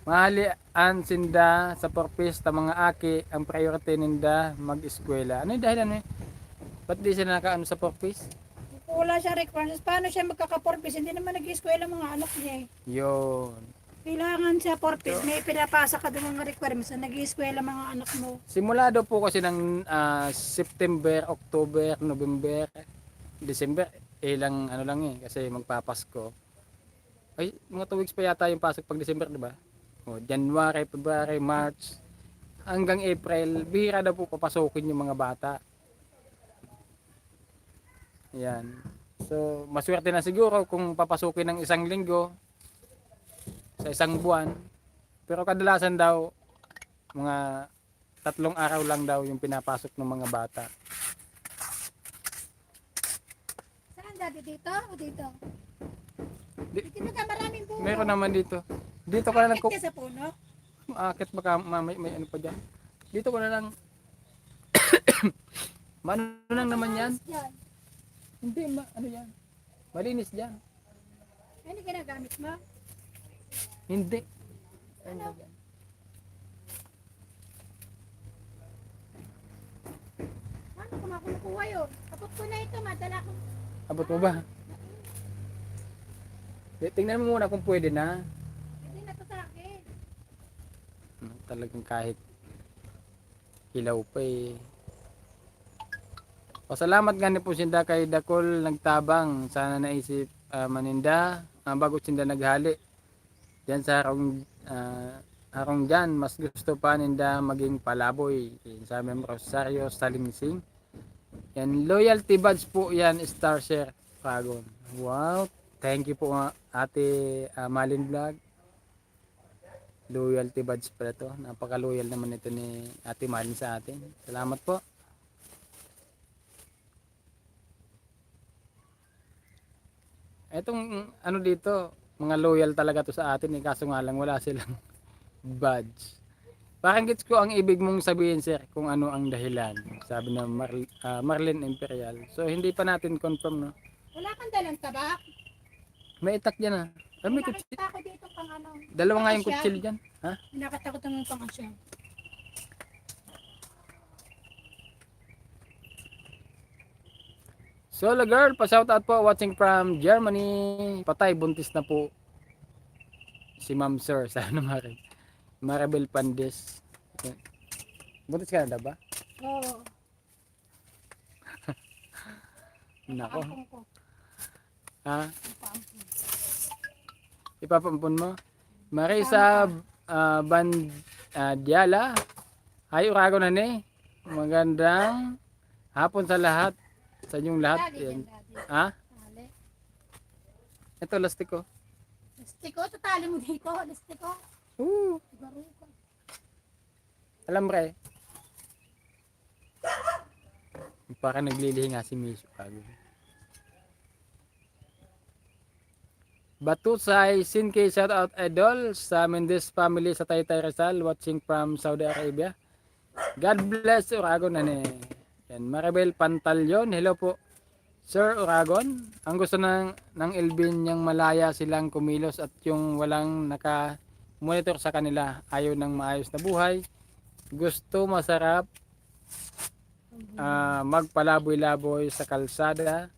Mahalian sinda sa purpose ta mga aki ang priority ninda mag-eskwela. Ano yung dahilan eh? Ba't di sila nakaano sa purpose? Wala siya requirements. Paano siya magkaka-purpose? Hindi naman nag-eskwela mga anak niya eh. Yun. Kailangan siya purpose. May pinapasa ka doon mga requirements na nag-eskwela mga anak mo. Simula daw po kasi ng September, October, November, December, ilang ano lang eh, kasi magpapasko. Ay, mga 2 weeks pa yata yung pasok pag December, di ba? O, January, February, March, hanggang April, bihira daw po papasukin yung mga bata. Yan. So, maswerte na siguro kung papasukin ng 1 linggo sa 1 buwan. Pero kadalasan daw, mga 3 araw lang daw yung pinapasok ng mga bata. Saan dati? Dito o dito? Di- Dito na maraming bunga. Meron naman dito. Dito ko na lang Akit ka sa puno? akit baka may ano pa dyan. Dito ko na lang. Ano lang naman yan? Yan. Hindi, ano yan? Malinis dyan. Ano ginagamit mo? Hindi. Ano? yan? Ano kung ako nakuha yun? Kapag ko na ito, madala ko. Abot mo ba? Tingnan mo muna kung pwede na. Hindi na to sa akin. Talagang kahit hilaw pa eh. Pasalamat nga po sinda kay Dakol nagtabang. Sana naisip maninda bago sinda naghali. Diyan sa harong dyan, mas gusto pa ninda maging palaboy. Sa Rosario Salingsing. Yan, loyalty badge po yan, Star Share Dragon. Wow, thank you po ate Malin Vlog. Loyalty badge pala to. Napaka-loyal naman ito ni ate Malin sa atin. Salamat po. Etong ano dito, mga loyal talaga to sa atin eh, kaso nga lang wala silang badge. Parang gets ko ang ibig mong sabihin sir kung ano ang dahilan. Sabi na Marlin Imperial. So hindi pa natin confirm no. Wala kang dalang tabak? May itak dyan ah. Ay, may kutsil. Nakita ko dito pang ano. Dalawa nga yung pang-asyang. kutsil dyan. Ha? Nakita ko itong pang-asyang. Solo girl, pa-shout out po watching from Germany. Patay, buntis na po. Si Ma'am Sir, sana Maribel Pandes. Buntis ka na ba? Oo. Nako. Ampong ko. Ha? Paampong. Ipapampun mo? Marisa Diala. Ay, urago na ni. Magandang hapon sa lahat. Sa inyong lahat. Daddy Yan. yan, daddy. Ha? Tali. Ito, lastik ko. Lastiko, tatali mo dito. Lastiko. Baro ka. Alam re. Parang naglilihi nga si Miso. Batusay, Sinke, shout out idol sa Mendes family sa Taytay Rizal watching from Saudi Arabia. God bless Uragon na ni. Yan, Maribel Pantalyon, hello po. Sir Uragon, ang gusto ng Elvin niyang malaya silang kumilos at yung walang naka-monitor sa kanila, ayaw ng maayos na buhay. Gusto masarap magpalaboy-laboy sa kalsada,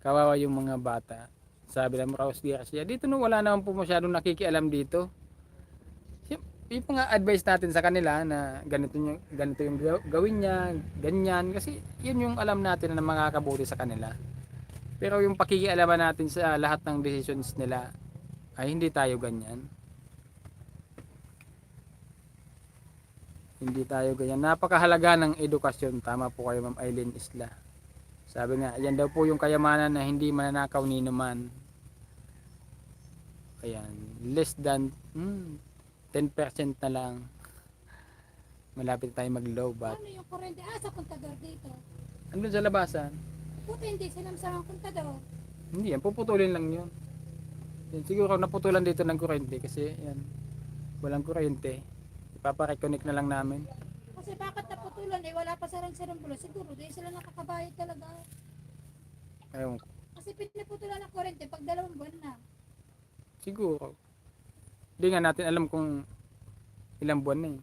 kawawa yung mga bata. Sabi ng Rose Garcia, dito no wala naman po masyadong nakikialam dito. Yung mga advice natin sa kanila na ganito yung gawin niya, ganyan, kasi yun yung alam natin na makakabuti sa kanila. Pero yung pakikialaman natin sa lahat ng decisions nila ay hindi tayo ganyan. Hindi tayo ganyan. Napakahalaga ng edukasyon. Tama po kayo Ma'am Eileen Isla. Sabi nga, yan daw po yung kayamanan na hindi mananakaw ni naman. Ayan, less than 10% na lang. Malapit tayo mag-low bat. Ano yung kurente? Sa puntagar dito. Andun sa labasan. Buti hindi sila masamang punta daw. Hindi yan, puputulin lang yun. Yan, siguro naputulan dito ng kuryente kasi yan, walang kuryente. Ipapa-reconnect na lang namin. Kasi bakit naputulan eh, wala pa sarang-sarang bulo. Siguro di sila nakakabayad talaga. Ayun, Kasi pinaputulan ng kurente pag 2 buwan na. siguro. Hindi nga natin alam kung ilang buwan na eh.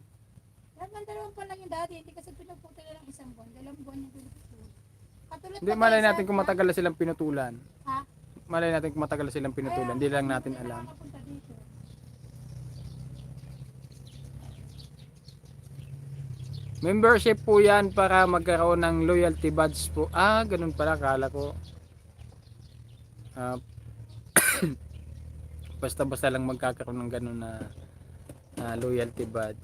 Lahat ng 2 buwan lang yung dati, hindi kasi pinaputulan ng 1 buwan. 2 buwan yung pinaputulan. Katulad Hindi, pa malay tayo natin sa- kung matagal na silang pinutulan. Ha? Malay natin kung matagal na silang pinutulan. Hindi lang natin Hindi alam. nakakapunta dito. Membership po yan para magkaroon ng loyalty badge po. Ah, ganun pala. Kala ko. Ah, basta-basta lang magkakaroon ng ganun na loyalty badge.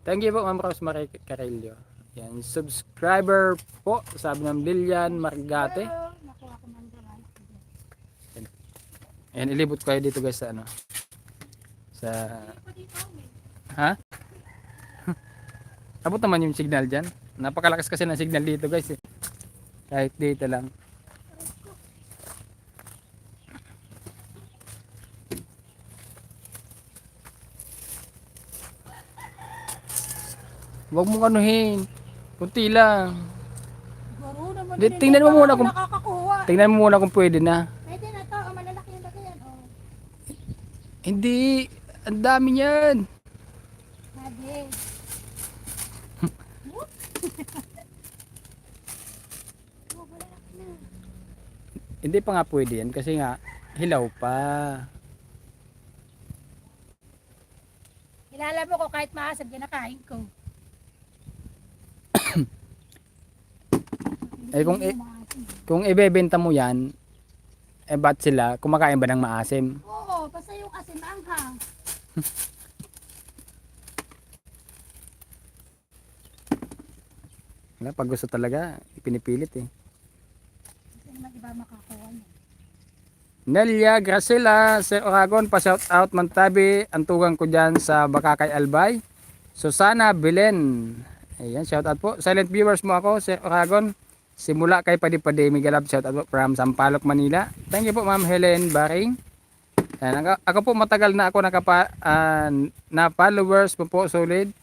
Thank you po, Ma'am Rosemary Carrillo. Yan, subscriber po, sabi ng Lilian Margate. Pero, nakuha ko man doon. Ayan, ilibot ko kayo dito guys sa ano. Sa, ha? Abot naman yung signal dyan. Napakalakas kasi ng signal dito guys eh. Kahit dito lang. Huwag mong anuhin. Kunti lang. Garo naman. Di, tingnan mo muna kung Nakakakuha. tingnan mo muna kung pwede na. Pwede na to. Malalaki yung laki yan. Oh. Hindi, ang dami niyan. Pwede. Oh, malalaki na. Hindi pa nga pwede yan kasi nga hilaw pa. Kilala mo ko kahit maasap, ginakain ko. Eh kung ibebenta mo yan, eh ba't sila kumakain ba ng maasim? Oo, basta yung asin anghang. Wala, pag gusto talaga, ipinipilit eh. Kasi naman iba makakuha niya. Nelia Gracila, Sir Oragon, pa-shout out Mantabi, ang tugang ko dyan sa Bakakay Albay. Susana Belen, ayan, shout out po. Silent viewers mo ako, Sir Oragon. Simula kay Padipade, Migalab, shout out po from Sampaloc, Manila. Thank you po Ma'am Helen Baring. Ayan, ako po matagal na ako na followers po po solid.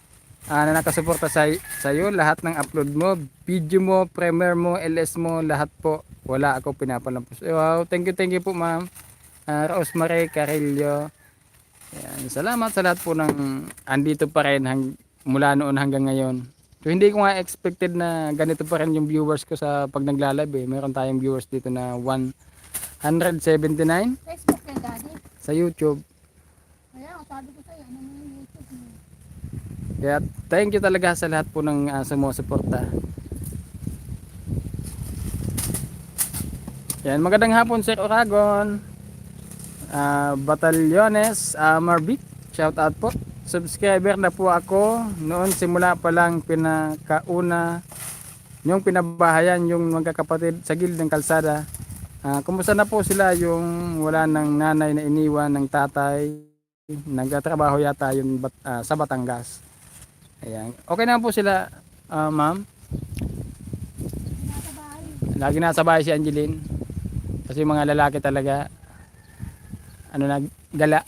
Na nakasuporta sa iyo, lahat ng upload mo, video mo, premiere mo, LS mo, lahat po. Wala ako pinapalampos. Wow, thank you po Ma'am Rosemary Carrillo. Ayan, salamat sa lahat po ng andito pa rin mula noon hanggang ngayon. So, hindi ko nga expected na ganito pa rin yung viewers ko sa pag naglalab eh. Meron tayong viewers dito na 179 Facebook yan, daddy. sa YouTube. Kaya, sabi ko sa'yo, ano mo yung YouTube mo? Kaya thank you talaga sa lahat po ng sumusuporta. Yan, magandang hapon Sir Oragon. Batalyones, Marbit, shout out po. Subscriber na po ako noon, simula pa lang pinakauna yung pinabahayan yung magkakapatid sa gilid ng kalsada. Kumusta na po sila yung wala ng nanay na iniwan ng tatay, nagtatrabaho yata yung sa Batangas. Ayan. Okay na po sila, ma'am. Nasa bahay. Lagi nasa bahay si Angeline. Kasi yung mga lalaki talaga gala.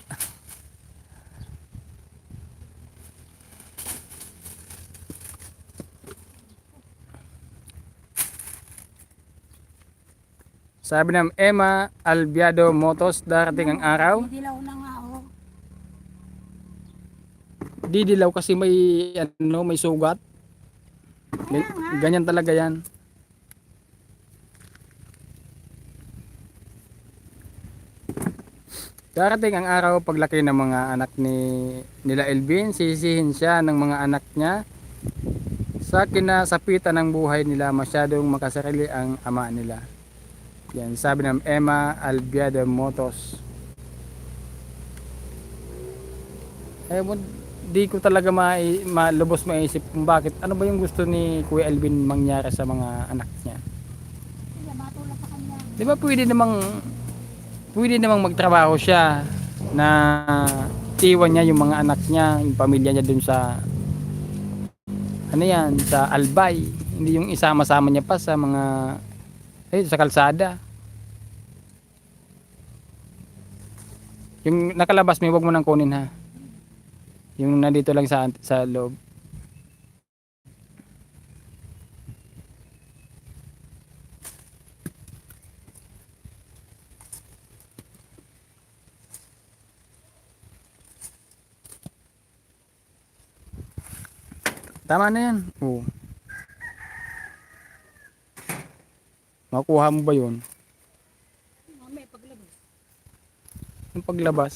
Sabi ng Emma Albiado Motos, darating ang araw. Dilaw na nga, oh. Didilaw kasi may sugat. Ganyan talaga yan. Darating ang araw paglaki ng mga anak nila Elvin, sisihin siya ng mga anak niya sa kinasapitan ng buhay nila, masyadong makasarili ang ama nila. Yan, sabi ng Emma Albiado Motos. Di ko talaga malubos maisip kung bakit, ano ba yung gusto ni Kuya Elvin mangyari sa mga anak niya. Sige, matulog sa kanya. Di ba pwede namang magtrabaho siya na iwan niya yung mga anak niya, yung pamilya niya dun sa sa Albay. Hindi yung isama-sama niya pa sa mga sa kalsada. Yung nakalabas may wag mo nang kunin ha. Yung nandito lang sa loob. Tama na yan. Oo. Makuha mo ba yun? Mamaya paglabas. Yung paglabas.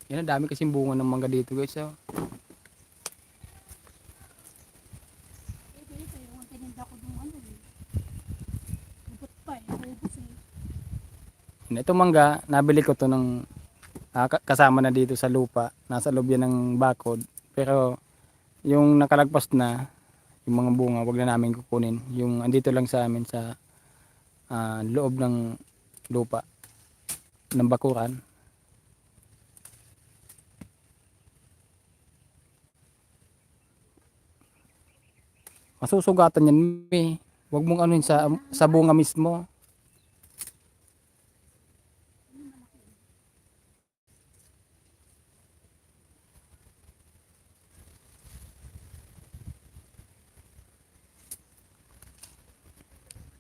Yan, ang dami kasing bunga ng mangga dito guys. Oh. Ito yung tininda ko nung ano eh. Ubot pa eh. Ubos eh. Ito mangga, nabili ko to ng kasama na dito sa lupa. Nasa loob yan ng bakod. Pero yung nakalagpas na, yung mga bunga, wag na namin kukunin. Yung andito lang sa amin sa loob ng lupa ng bakuran. Masusugatan yan, eh. Wag mong anuin sa bunga mismo.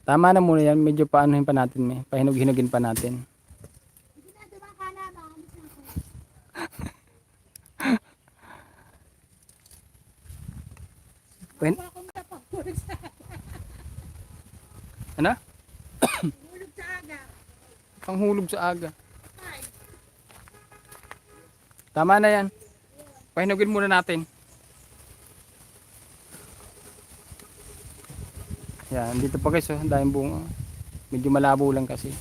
Tama na muna yan, medyo paanuhin pa natin, pahinog-hinugin pa natin. Hindi na dumakala, maalis na ako. Pen? Wala akong tapahulog sa Ano? hulog sa aga. Panghulog sa aga. Ay, Tama na yan. Pahinugin muna natin. Yan, dito pa guys, oh, ang daming bunga. Medyo malabo lang kasi.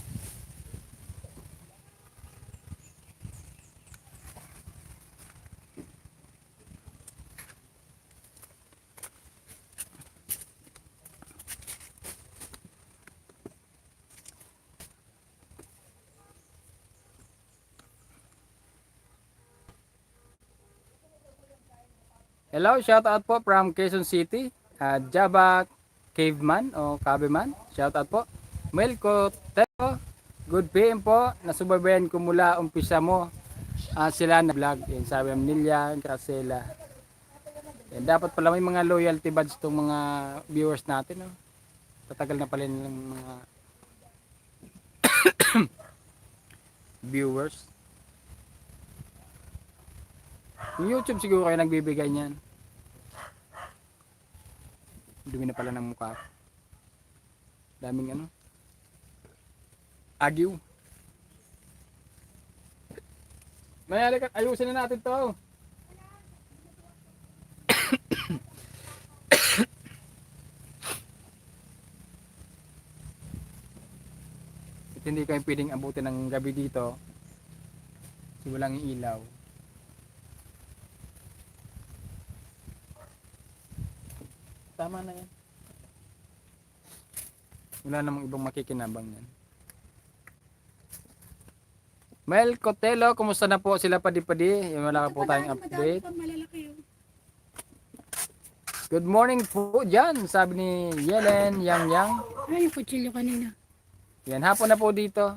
Hello, shout out po from Quezon City. Java Caveman o Caveman, shout out po. Melco Teo, good PM po. Nasubaybayan ko mula umpisa mo. Sila na vlog. Yan, sabi ng Nilia, Gracela. Yan, dapat pala may mga loyalty badge tong mga viewers natin. No? Tatagal na pala ng mga viewers. Yung YouTube siguro kayo nagbibigay niyan. Dumi na pala ng mukha. Daming ano. Agiw. Mayali ka, ayusin na natin to. At hindi kayo pwedeng abutin ng gabi dito. Kasi walang ilaw. Tama na yan. Wala namang ibang makikinabang yan. Mel Cotelo, kumusta na po sila padi-padi? Wala pa po tayong update. malalaki yun. Good morning po dyan, sabi ni Yelen Yang Yang. Ay, yung kutsilyo kanina. Yan, hapon na po dito.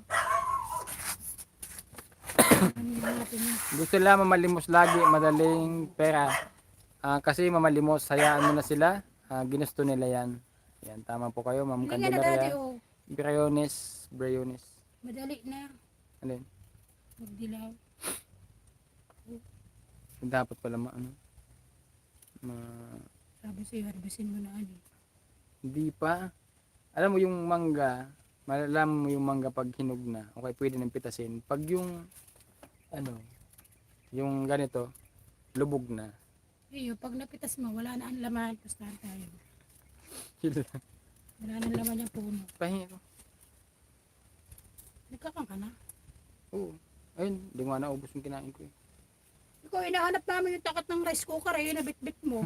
Kanina natin yun. Gusto nila mamalimos lagi, madaling pera. Kasi mamalimos, hayaan mo na sila. Ginusto nila yan. Yan, tama po kayo, Ma'am Hindi nga na dati, Candelaria. oh. Briones. Madali na. Ano yun? Magdilaw. Dapat pala Sabi sa'yo, harbisin mo na ano. hindi pa. Alam mo yung mangga, malalaman mo yung mangga pag hinog na. Okay, pwede nang pitasin. Pag yung yung ganito, lubog na. Iyo, pag napitas mo, wala na ang laman. Pustahan tayo. Wala na ang laman yung puno. Pahingi ko. Nagkakang ka na. Oo. Ayun, di nga naubos yung kinain ko eh. Ikaw, inahanap namin yung takat ng rice cooker. Ayun, nabit-bit mo.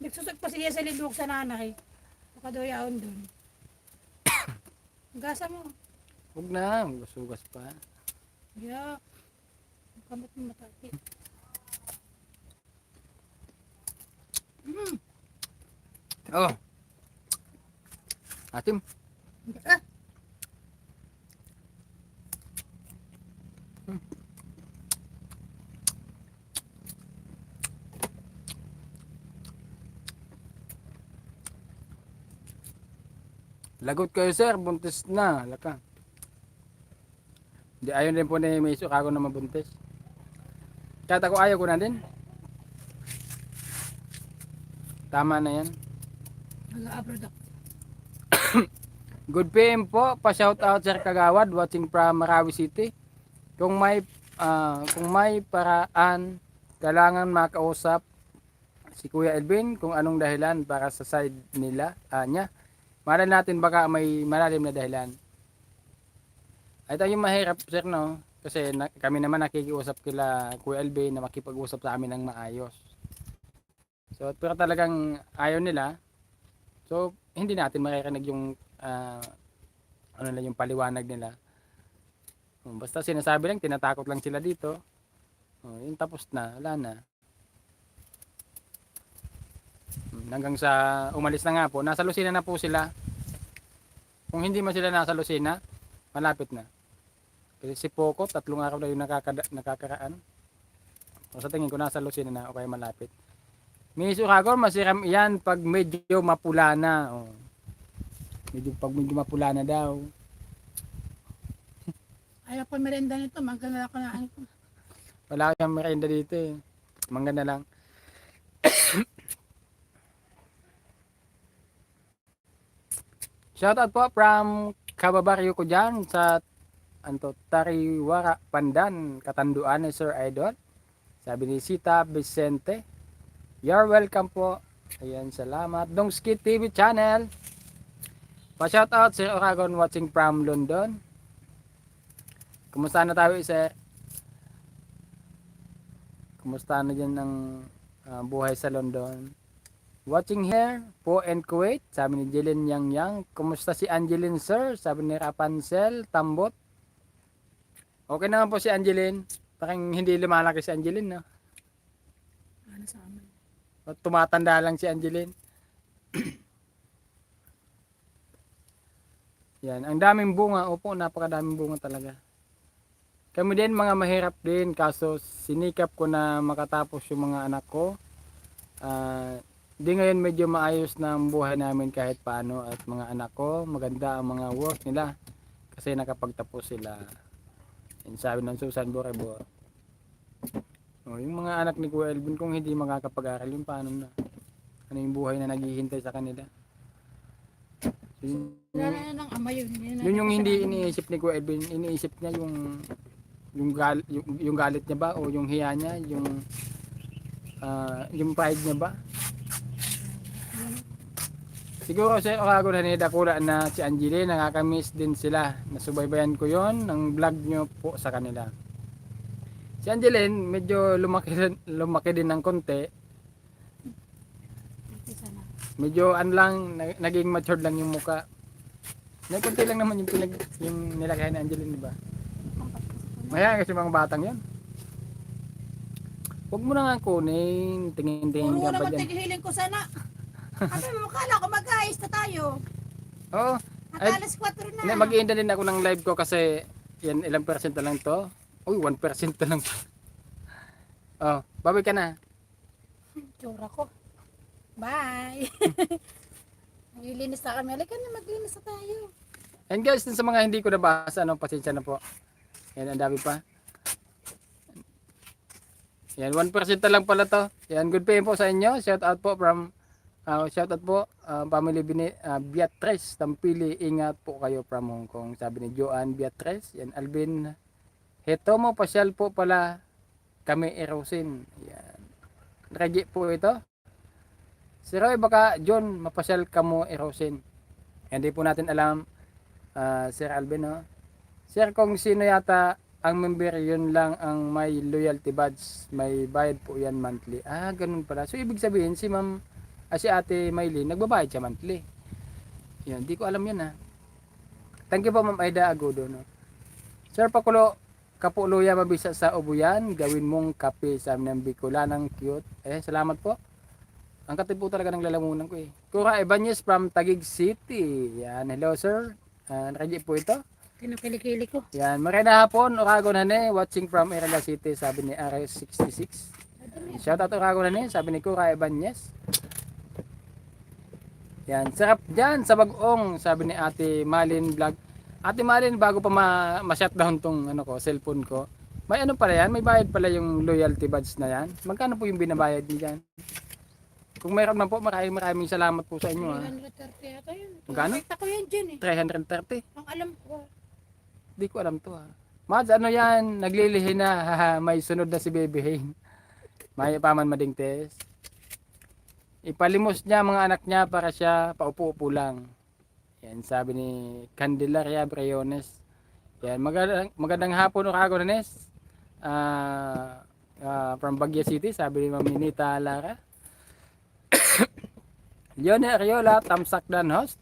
Nagsusog pa siya sa lidwok sa nanay. Nakadoyaon dun. Gasa mo. Huwag na, sugas pa. Yeah. Kamot mo matati. Oh, atim. Ah, Lagot kayo sir, buntis na. Laka. Di ayaw din po ni Miso ako na mabuntis. Kahit ako ayaw ko na din. Tama na yan. nag-upload ako. Good PM po, pa-shout out Sir Kagawad watching from Marawi City. Kung may paraan kailangan makausap si Kuya Elvin kung anong dahilan para sa side niya. Malay natin baka may malalim na dahilan. Ay tayo mahirap sir no kasi kami naman nakikiusap kila Kuya Elvin na makipag-usap sa amin ng maayos. So pero talagang ayaw nila. So hindi natin maririnig yung ano lang yung paliwanag nila. Basta sinasabi lang, tinatakot lang sila dito. Yun tapos na, wala na. Hanggang sa umalis na nga po, nasa Lucena na po sila. Kung hindi man sila nasa Lucena, malapit na. Kasi si Poco, 3 araw na yung nakakaraan. O sa tingin ko nasa Lucena na o kaya malapit. Miss Uragor, masiram iyan pag medyo mapula na. Pag medyo mapula na daw. Ayaw pa merenda nito, magkala ko na ano. Wala siyang merienda dito eh. Mangga na lang. Shoutout po from kababaryo ko dyan sa Tariwara, Pandan, Katanduan ni Sir Idol. Sabi ni Sita Vicente. You're welcome po. Ayan, salamat. Dongski TV channel. Pa-shoutout Sir Oragon watching from London. Kumusta na tayo, sir? Kumusta na dyan ang buhay sa London? Watching here po and Kuwait. Sabi ni Jilin Yang. Kumusta si Angeline, sir? Sabi ni Rapunzel Tambot. Okay naman po si Angeline. Parang hindi lumalaki si Angeline, no? Ano sa amin? Tumatanda lang si Angeline. Yan. Ang daming bunga. Opo, napakadaming bunga talaga. Kami din mga mahirap din kaso sinikap ko na makatapos yung mga anak ko. Di ngayon medyo maayos na ang buhay namin kahit paano at mga anak ko maganda ang mga work nila kasi nakapagtapos sila. Yan sabi ng Susan Borebor. Yung mga anak ni Kuya Elvin kung hindi makakapag-aral yung paano na. Ano yung buhay na naghihintay sa kanila. Wala na ng ama yun. Yun yung hindi iniisip ni Kuya Elvin, iniisip niya yung galit niya ba o yung hiya niya, yung pride niya ba? Siguro si Orago na nidakula na si Angeline, nakakamiss din sila. Nasubaybayan ko yon ng vlog nyo po sa kanila. Si Angeline, medyo lumaki din ng konti. Medyo naging matured lang yung muka. Konti lang naman yung nilagay ni Angeline, di ba? Maya kasi mga batang yan. Huwag mo na nga kunin. Tingin-tingin Puro ka pa naman dyan. tigihiling ko sana. Kasi makala ko mag-ayos na tayo. Oo. At alas 4 na. Mag-iinda din ako ng live ko kasi yan ilang percent na lang to. Uy, 1% na lang. Oh, babay ka na. Tsura ko. Bye. Maglilinis na kami. Halika na, maglinis na tayo. And guys, sa mga hindi ko nabasa, pasensya na po. Yan, ang dami pa. Yan, 1% na lang pala to. Yan, good pay po sa inyo. Shout out po from family Beatrice Tampili. Ingat po kayo from Hong Kong. Sabi ni Joanne Beatrice. Yan, Alvin. Heto mo, pasyal po pala kami Erosin. Yan. Regi po ito. Si Roy, baka John, mapasyal ka mo Erosin. Hindi po natin alam, Sir Alvin, no? Sir, kung sino yata ang member, yun lang ang may loyalty badge. May bayad po yan monthly. Ganun pala. So, ibig sabihin, si Ate Maylin, nagbabayad siya monthly. Yan, di ko alam yun, ha. Thank you po, Ma'am Aida Agudo, no? Sir, kapuluya mabisa sa ubuyan, gawin mong kape sa amin ng Bicolanang cute. Salamat po. Ang katib po talaga ng lalamunan ko eh. Cora Ibanez from Taguig City. Yan, hello sir. Nakaji po ito. Kinukilikili ko. Yan, magandang hapon, Oragon Hane, watching from Irala City, sabi ni RS66. Shout out Oragon Hane, sabi ni Cora Ibanez. Yan, sarap dyan sa Bagong, sabi ni Ate Malin Vlog. Ate Malin, bago pa ma-shutdown tong ano ko, cellphone ko, may ano pala yan, may bayad pala yung loyalty badge na yan. Magkano po yung binabayad niyo dyan? Kung mayroon man po, maraming salamat po sa inyo ha. 330 yata yun. Magkano? Nakita ko yan dyan eh. 330. Ang alam ko. Di ko alam to ha. Mads, ano yan? Naglilihi na. Haha, may sunod na si Baby Hein. May paman madingtes. Ipalimos niya mga anak niya para siya paupo-upo lang. Yan, sabi ni Candelaria Briones. Yan, magandang hapon o kagones. From Baguio City, sabi ni Ma'am Ninita Lara. Leone Ariola, Tamsak Dan host.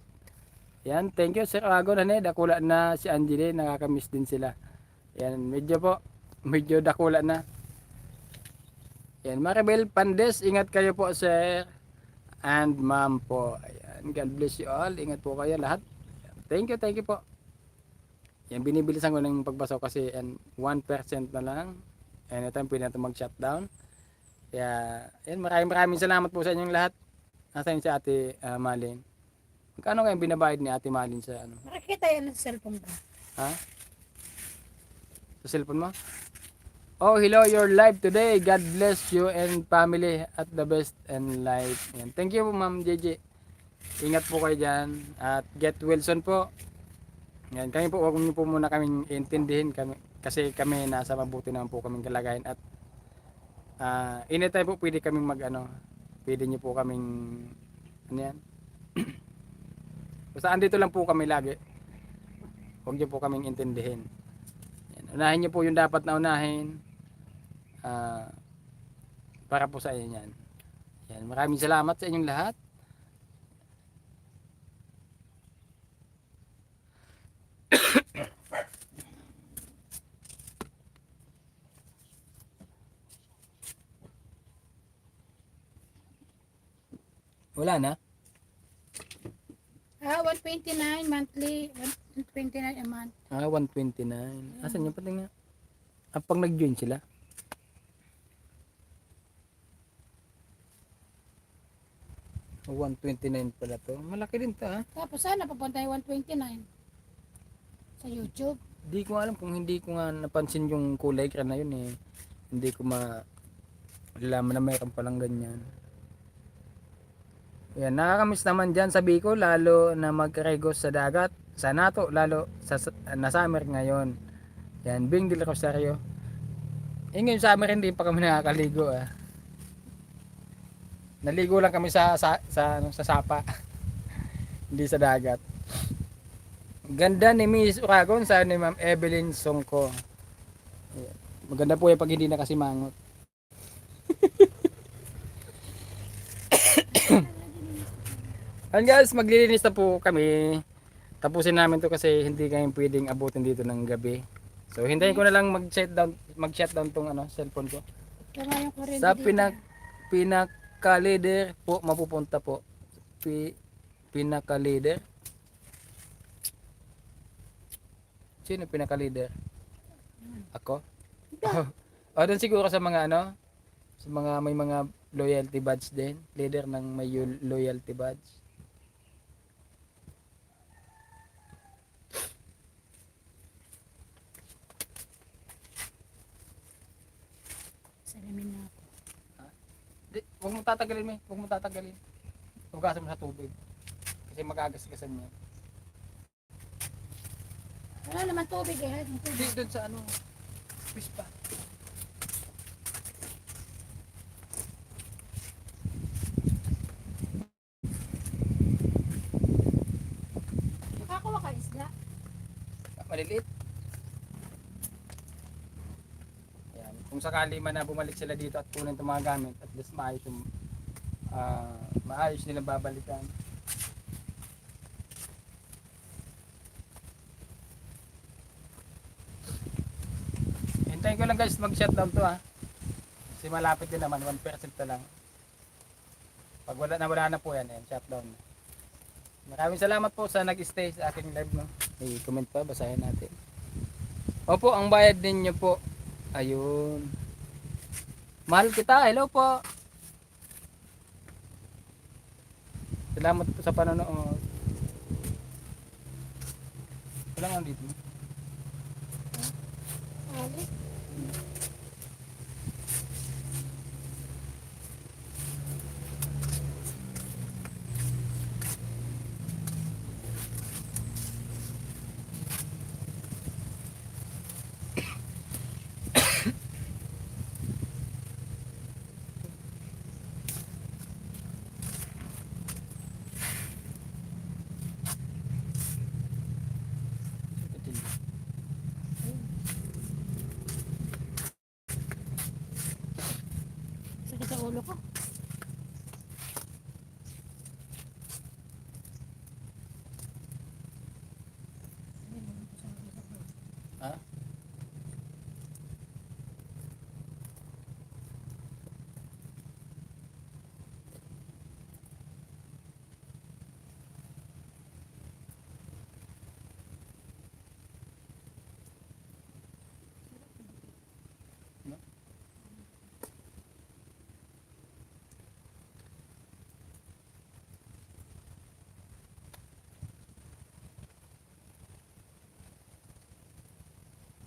Yan, thank you Sir Aragon. Dakula na si Angeli, nakakamiss din sila. Yan, medyo dakula na. Yan, Maribel Pandes, ingat kayo po sir. And ma'am po. Ayan, God bless you all. Ingat po kayo lahat. Thank you po. Yan, binibilisan ko ng pagbasa kasi 1% na lang. Anytime pwede natin mag-shutdown. Kaya, yan, maraming salamat po sa inyong lahat. Nasaan si Ate Malin? Magkano kayong binabayad ni Ate Malin sa ano? Nakikita yan sa cellphone ko. Ha? Sa cellphone mo? Oh, hello, you're live today. God bless you and family at the best and life. Yan. Thank you, Ma'am JJ. Ingat po kayo dyan. At get Wilson po. Yan, kami po, huwag niyo po muna kaming intindihin kami, kasi kami nasa mabuti naman po kaming kalagayan. At anytime po pwede kaming pwede niyo po kaming ano yan. Basta andito lang po kami lagi. Huwag niyo po kaming intindihin. Yan. Unahin niyo po yung dapat na unahin. Para po sa inyo yan. Yan. Maraming salamat sa inyong lahat. Wala na? 129 monthly, 129 a month. 129. Asan yung pati nga? Pag nag-join sila? Oh, 129 pala to. Malaki din to ha. Tapos sana papunta yung 129 sa YouTube. Hindi ko alam kung hindi ko nga napansin yung kulay kaya na yun eh. Hindi ko malalaman na mayroon palang ganyan. Yan, nakakamiss naman dyan sa Bicol, lalo na magregos sa dagat, sa Nato, lalo na summer ngayon. Yan, Bing del Rosario. Ngayon summer hindi pa kami nakakaligo ah. Naligo lang kami sa sapa. Hindi sa dagat. Ganda ni Miss Uragon sa ni Ma'am Evelyn Songko. Yan. Maganda po yung pag hindi na kasi mangot. Ayan guys, maglilinis na po kami. Tapusin namin to kasi hindi kami pwedeng abutin dito ng gabi. So hintayin ko na lang mag-shutdown tong cellphone ko. Kaya yung kuryente Sa dito. pinaka-leader po mapupunta po. Pinaka-leader. Sino pinaka-leader? Ako? O doon siguro sa mga sa mga may mga loyalty badge din. Leader ng may loyalty badge. Salamin na ako. Huwag mo tatagalin, may. Huwag mo tatagalin. Tugasan mo sa tubig. Kasi mag-agas-gasan niya. Wala naman tubig eh. Yung Hindi tubig. doon sa pispa. Nakakuha ka isda. Maliliit. Yan. Kung sakali man na bumalik sila dito at kunin itong mga gamit, at least maayos nilang babalikan. Hintayin ko lang guys mag-shutdown to ha. Kasi malapit din naman, 1% na lang. Pag wala na po yan, ayan, shutdown na. Maraming salamat po sa nag-stay sa aking live, no. May comment pa, basahin natin. Opo, ang bayad ninyo po. Ayun. Mahal kita, hello po. Salamat po sa panonood. Wala nga dito. Ali. Sakit sa ulo ko. Ha?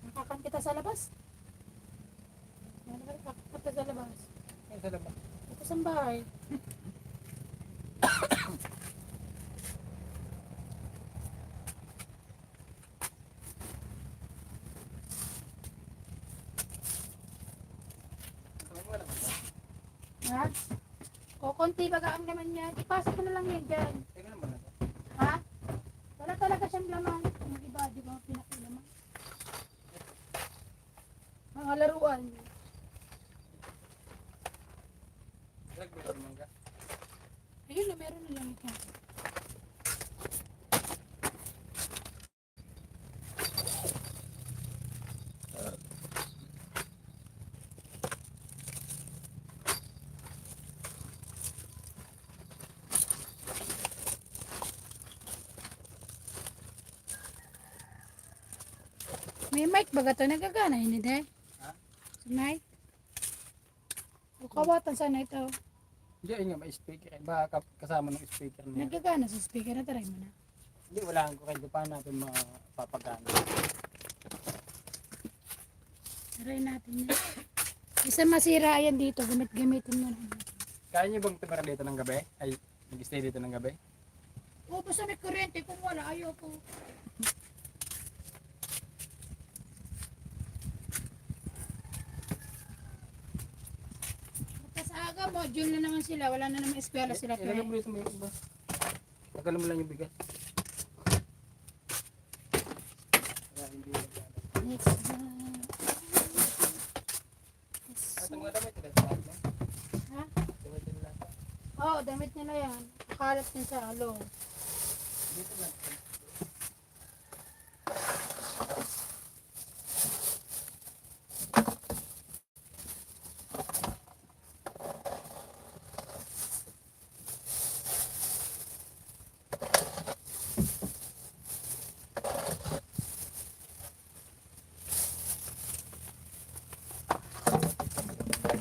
Nakakan kita sa labas. Nakakan kita sa labas. Ayun sa labas. Ito sa bahay. Ha? O, konti baga ang laman niya. Ipasok ko na lang yan dyan. Tingnan naman na to. Ha? Wala talaga siyang laman. Yung iba, di ba, pinakilaman. Mga laruan. Nagbuto naman ka. Ayun na, meron na lang ito. May mic ba ito? Nagagana yun, hindi? Ha? Sa mic? O kawatan sana ito. Hindi, ayun nga, may speaker. Baka kasama ng speaker niya. Nagagana sa speaker na taray mo na. Hindi, wala kang kurento. Paano natin mapapagana? Taray natin yan. Isa masira yan dito. Gamitin mo na. Kaya niyo bang tumira dito ng gabi? Ay, mag-stay dito ng gabi? O basta may kuryente. Kung wala, ayoko. Sa aga, module na naman sila. Wala na naman eskwela sila. Ilagay mo dito mo yung iba. Tagalan mo lang yung bigas. Kaya hindi Next. At ang mga damit, ito lahat na. Ha? Damit nila lahat. Oo, damit nila yan. Kalat niya sa loob. Dito lang.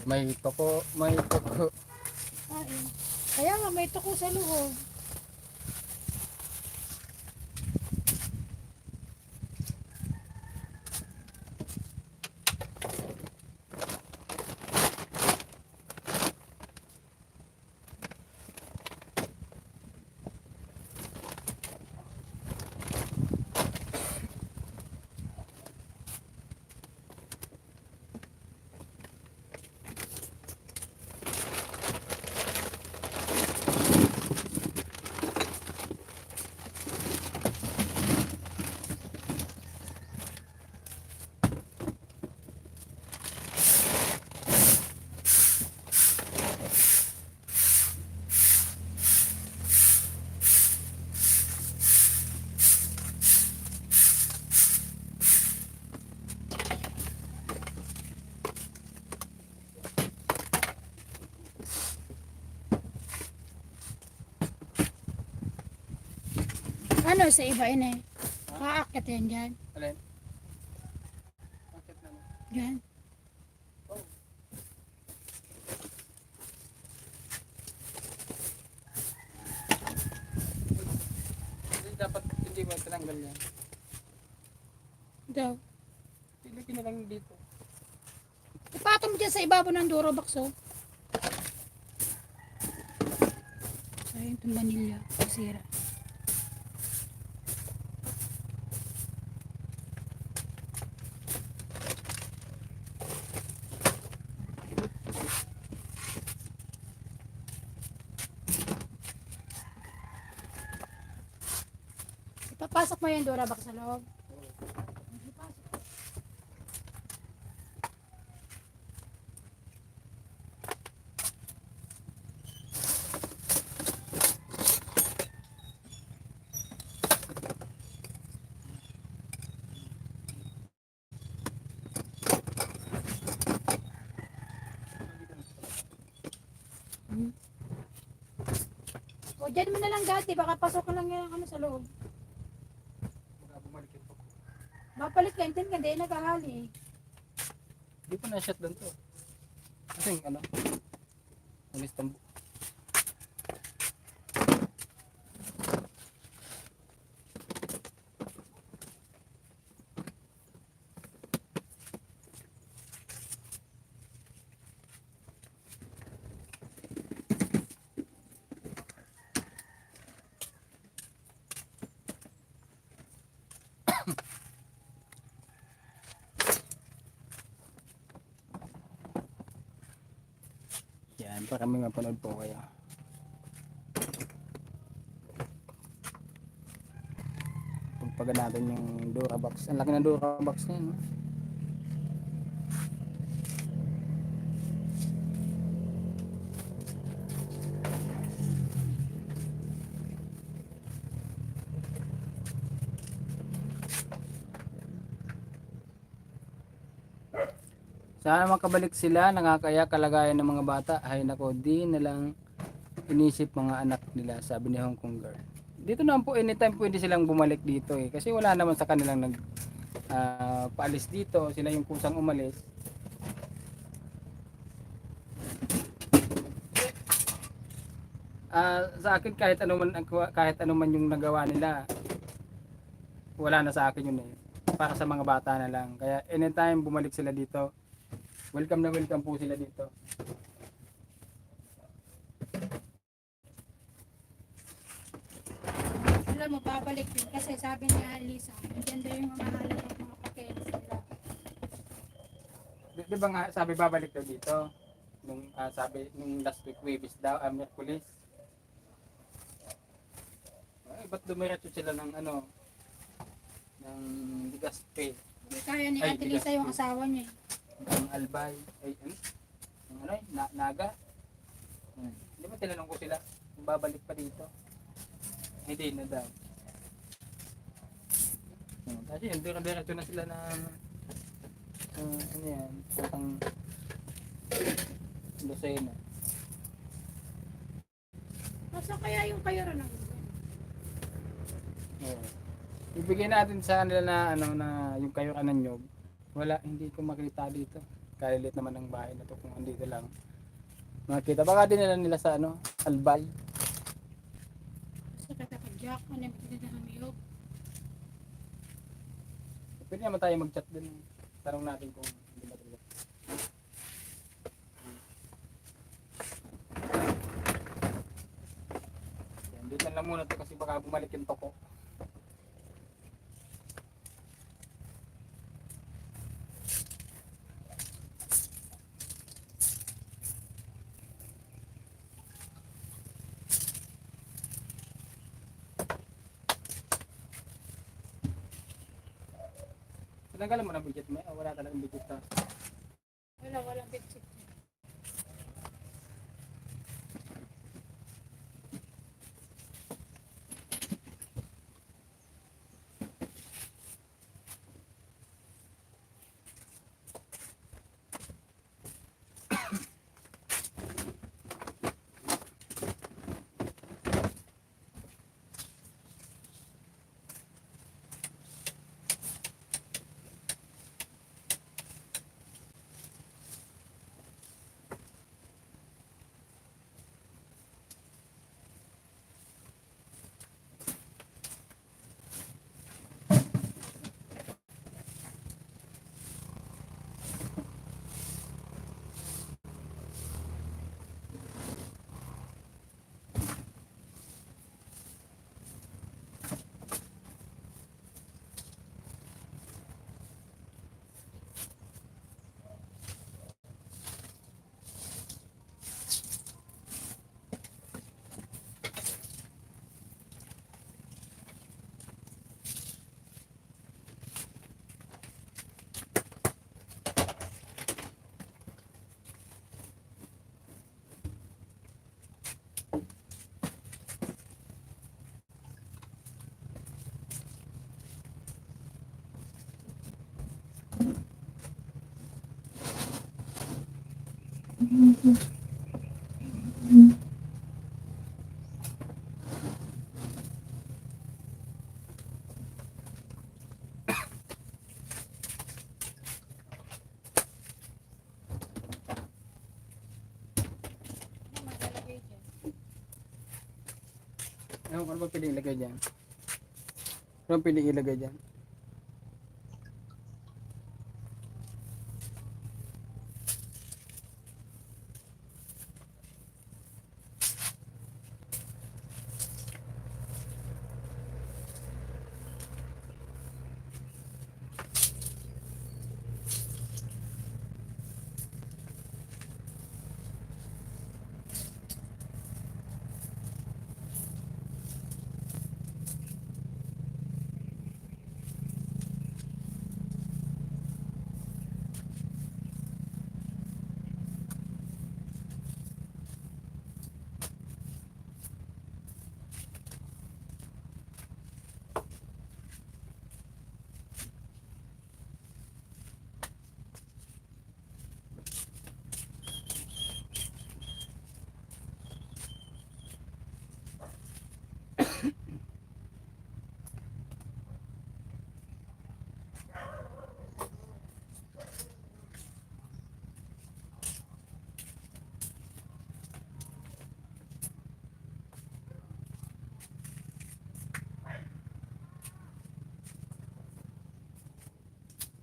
May toko. Ay, kaya nga may tuko sa loob. Ano sa iba yun eh. Kaakit yan dyan. Alin? Bakit naman? Dyan. Oh. Hindi dapat hindi mo tinanggal yan. Daw. Pilipin na lang dito. Ipatong mo dyan sa ibabaw ng Durabox oh. Sayang itong vanilla. Sira. Ipapasok mo yung Durabox sa loob. Ipasok. O dyan mo na lang dati, baka pasok lang yan ano sa loob. Baka bumalik ito. Mapalit ka, intin ka, hindi naghahali eh. Hindi pa na-shut down to. Kasi ano? Ulis tambo. Yan, para may mapanood po kayo. Pagpaga natin yung Durabox. Ang laki ng Durabox na yun. No? Sana makabalik sila, nakakaya kalagayan ng mga bata. Ay nako, di na lang inisip mga anak nila, sabi ni Hong Kong girl. Dito naman po, anytime pwede silang bumalik dito eh. Kasi wala naman sa kanilang paalis dito. Sila yung kusang umalis. Sa akin kahit ano man yung nagawa nila, wala na sa akin yun eh. Para sa mga bata na lang. Kaya anytime bumalik sila dito, welcome na welcome po sila dito. Alam mo, babalik din kasi sabi ni Alisa, andyan daw yung mga halaga ng mga pakeles nila. Di ba nga sabi babalik daw dito? Nung sabi nung last week Webis daw, Merkulis. Ay, ba't dumiretso sila ng ano? Ng Ligaspe, Hindi kaya ni Ay, Ate Lisa yung bigas. asawa niya eh. ng Albay, ay ano? Yung ano, Naga. Di ba tinanong ko sila kung babalik pa dito? Hindi na daw. Kasi yun, diretso na sila ng ano yan, putang Lucena. Masa kaya yung kayo rin ang Oo. Ibigay natin sa kanila na ano na yung kayo kanan nyo. Wala, hindi ko makita dito. Kaya lit naman ng bahay na to kung andito lang. Makita. Baka dinala nila sa ano, Albay. sa katakadyak, ano yung pinita ng miyog. Pwede naman tayo mag-chat din. Tanong natin kung hindi ba talaga. Yan, dito lang muna to kasi baka bumalik yung toko. Tinanggalan mo ng budget mo? Wala talagang budget na. Walang bitchik. Ano maglalagay dyan? Ano ba pwede ilagay dyan? Ano pwede ilagay dyan?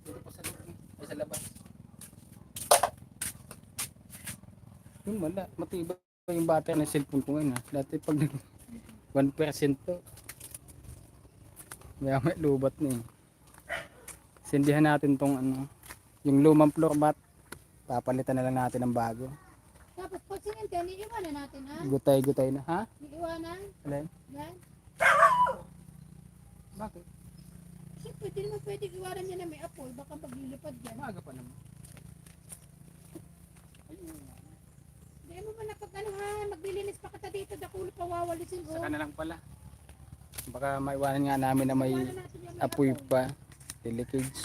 Dito pa sa loob eh. Ay, sa labas. Yung wala, matibay yung battery ng cellphone ko ngayon ha. Dati pag 1% to, may lubat na eh. Sindihan natin tong ano, yung lumang floor mat, papalitan na lang natin ng bago. Tapos pag sinintyan, iiwanan natin ha? Gutay-gutay na, ha? Iiwanan? Alay? Yan. Bakit? Kasi pwede naman pwede iwanan niya na may apoy. Baka paglilipad yan. Maaga pa naman. Ayun. Hindi mo ba napag ano ha? Maglilinis pa kita dito. Dakulo pa wawalisin ko. Saka na lang pala. Baka maiwanan nga namin na may Iwanan natin yan, may apoy pa. Leakage.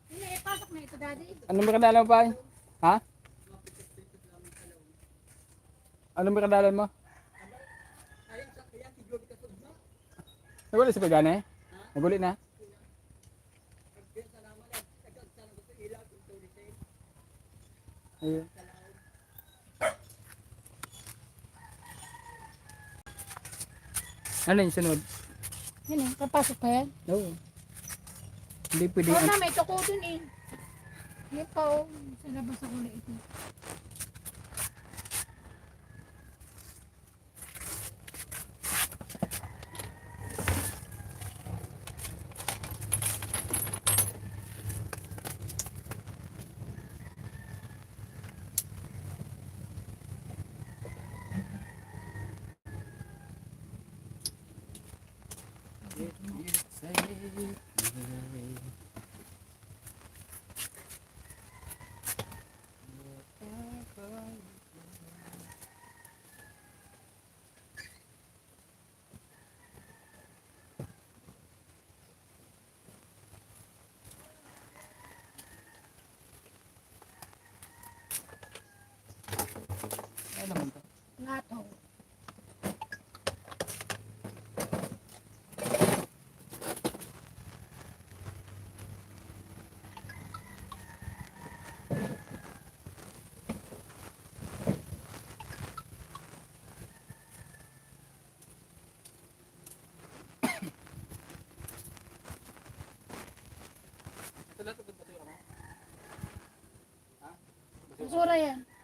Hindi, ipasok na ito daddy. Ano may kadalan mo pa? Ha? Ano may kadalan mo? Naguli si Pagane? Naguli na? Ayun. Ano yung sunod? Yan eh, kapasok pa yan. Oo. Hindi pwede. Oo na, may tuko dun eh. Yan pa oh. Sa labas ako na ito. Ano naman to? Ngato. Ito lahat ito basura mo? Ha? Basura yan.